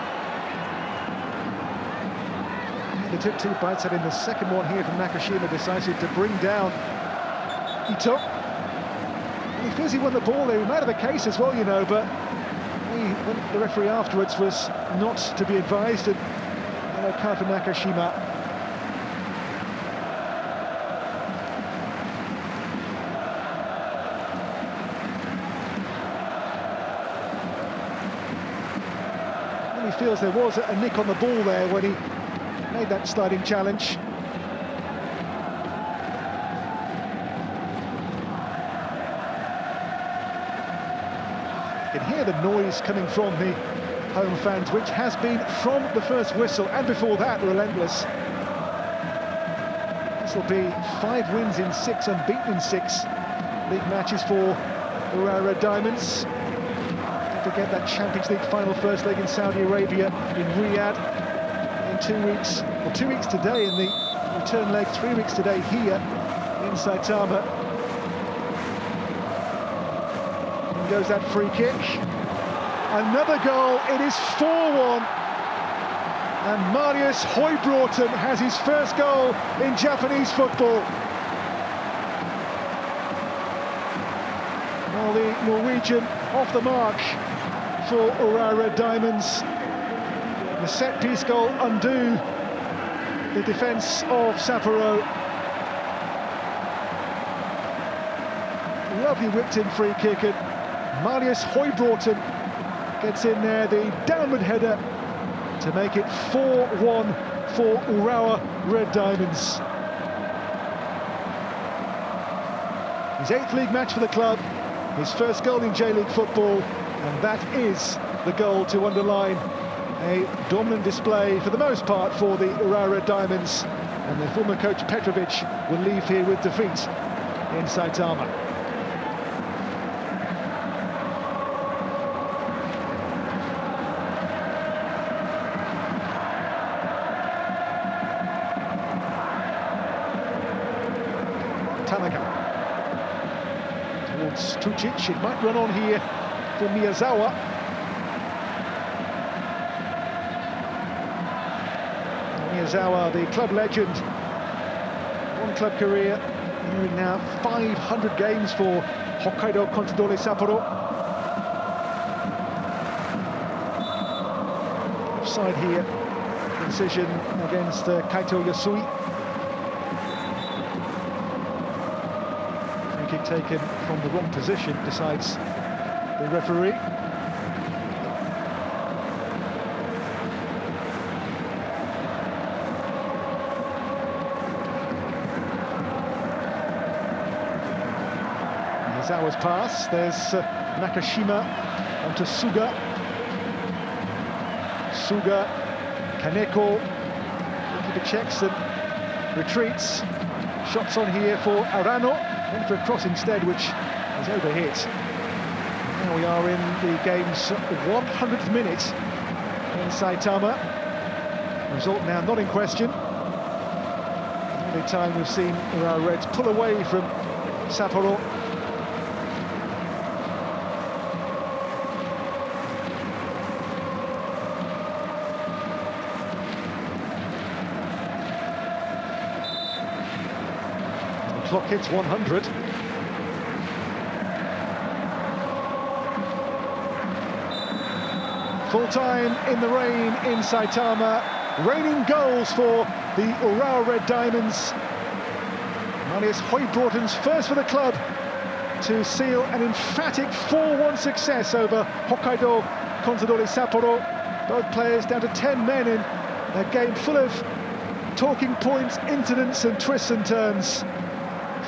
They took 2 bites, and in the second one here from Nakashima decided to bring down Ito. He feels he won the ball there. He might have a case as well, you know, but the referee afterwards was not to be advised, and yellow card for Nakashima. And he feels there was a nick on the ball there when he made that sliding challenge. You can hear the noise coming from the home fans, which has been from the first whistle, and before that, relentless. This will be 5 wins in 6, unbeaten in 6 league matches for Urawa Red Diamonds. Don't forget that Champions League final first leg in Saudi Arabia in Riyadh. 2 weeks, or 2 weeks today, in the return leg 3 weeks today here in Saitama. In goes that free kick. Another goal, it is 4-1. And Marius Høybråten has his first goal in Japanese football. Well, the Norwegian off the mark for Urawa Red Diamonds. The set-piece goal undo the defence of Sapporo. Lovely whipped-in free kick, and Marius Høybråten gets in there, the downward header to make it 4-1 for Urawa Red Diamonds. His 8th league match for the club, his first goal in J-League football, and that is the goal to underline a dominant display for the most part for the Urawa Red Diamonds, and their former coach Petrovic will leave here with defeat in Saitama. Tanaka towards Tucic, it might run on here for Miyazawa. Miyazawa, the club legend, club career, nearing now 500 games for Hokkaido Consadole Sapporo. Offside here, incision against Kaito Yasui. Free kick taken from the wrong position, decides the referee. As hours pass, there's Nakashima onto Suga. Suga, Kaneko, keeper checks and retreats. Shots on here for Arano, went for a cross instead, which is overhit. Now we are in the game's 100th minute in Saitama. Result now not in question. The only time we've seen Urawa Reds pull away from Sapporo. Clock hits 100. Full time in the rain in Saitama. Raining goals for the Urawa Red Diamonds. Marius Høybråten's first for the club to seal an emphatic 4-1 success over Hokkaido Consadole Sapporo. Both players down to 10 men in a game full of talking points, incidents and twists and turns.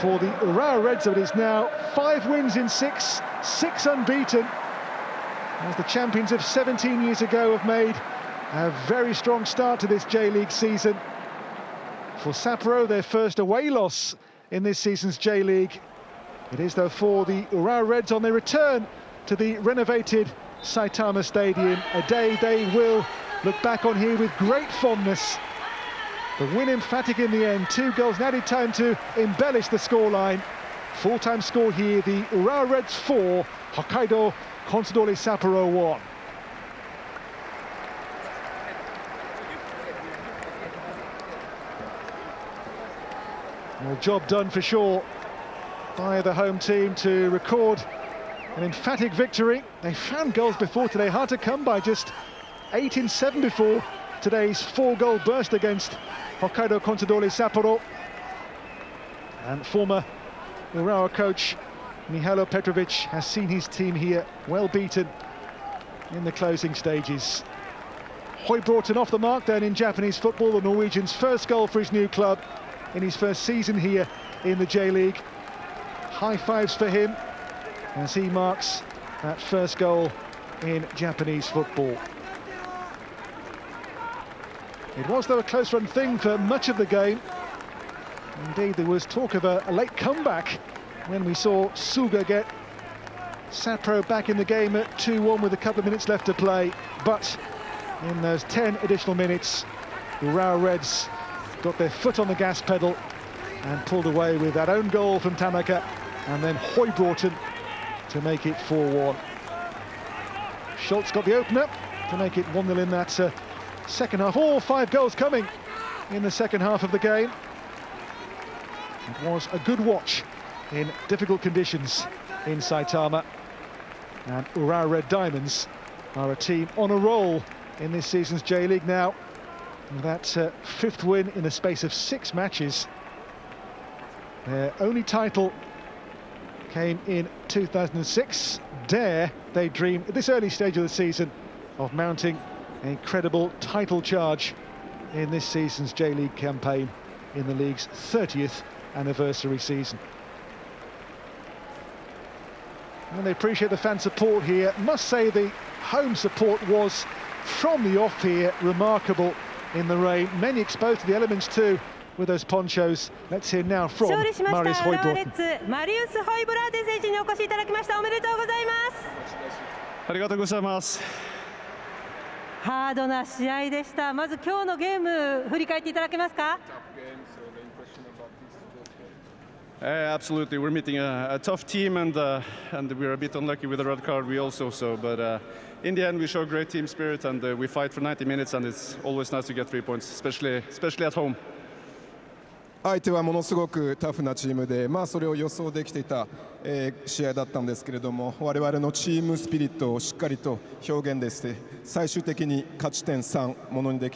For the Urawa Reds, it is now 5 wins in 6, 6 unbeaten, as the champions of 17 years ago have made a very strong start to this J-League season. For Sapporo, their first away loss in this season's J-League. It is, though, for the Urawa Reds on their return to the renovated Saitama Stadium, a day they will look back on here with great fondness. The win emphatic in the end, 2 goals, added time to embellish the scoreline. Full-time score here, the Urawa Reds 4, Hokkaido Consadole Sapporo 1. Well, job done for sure by the home team to record an emphatic victory. They found goals before today, hard to come by, just 8 in 7 before today's 4-goal burst against Hokkaido Consadole Sapporo. And former Urawa coach Mihailo Petrovic has seen his team here well beaten in the closing stages. Høybråten off the mark then in Japanese football, the Norwegian's first goal for his new club in his first season here in the J-League. High fives for him as he marks that first goal in Japanese football. It was, though, a close-run thing for much of the game. Indeed, there was talk of a late comeback when we saw Suga get Sapporo back in the game at 2-1 with a couple of minutes left to play. But in those 10 additional minutes, the Urawa Reds got their foot on the gas pedal and pulled away with that own goal from Tanaka and then Høybråten to make it 4-1. Schultz got the opener to make it 1-0 in that second half. All 5 goals coming in the second half of the game. It was a good watch in difficult conditions in Saitama. And Urawa Red Diamonds are a team on a roll in this season's J-League now. That 5th win in the space of 6 matches. Their only title came in 2006. Dare they dream at this early stage of the season of mounting an incredible title charge in this season's J-League campaign in the league's 30th anniversary season. And they appreciate the fan support here. Must say the home support was, from the off here, remarkable in the rain. Many exposed to the elements too with those ponchos. Let's hear now from Marius Høybråten. ありがとうございます。ハードな試合でした。まず今日のゲーム振り返っていただけますか？ Absolutely, we're meeting a tough team, and we're a bit unlucky with the red card. We also but in the end we show great team spirit, and we fight for 90 minutes, and it's always nice to get 3 points, especially at home. 相手はものすごくタフなチームで、それを予想できていた、試合だったんですけれども、我々のチームスピリットをしっかりと表現でして、最終的に勝ち点3ものにでき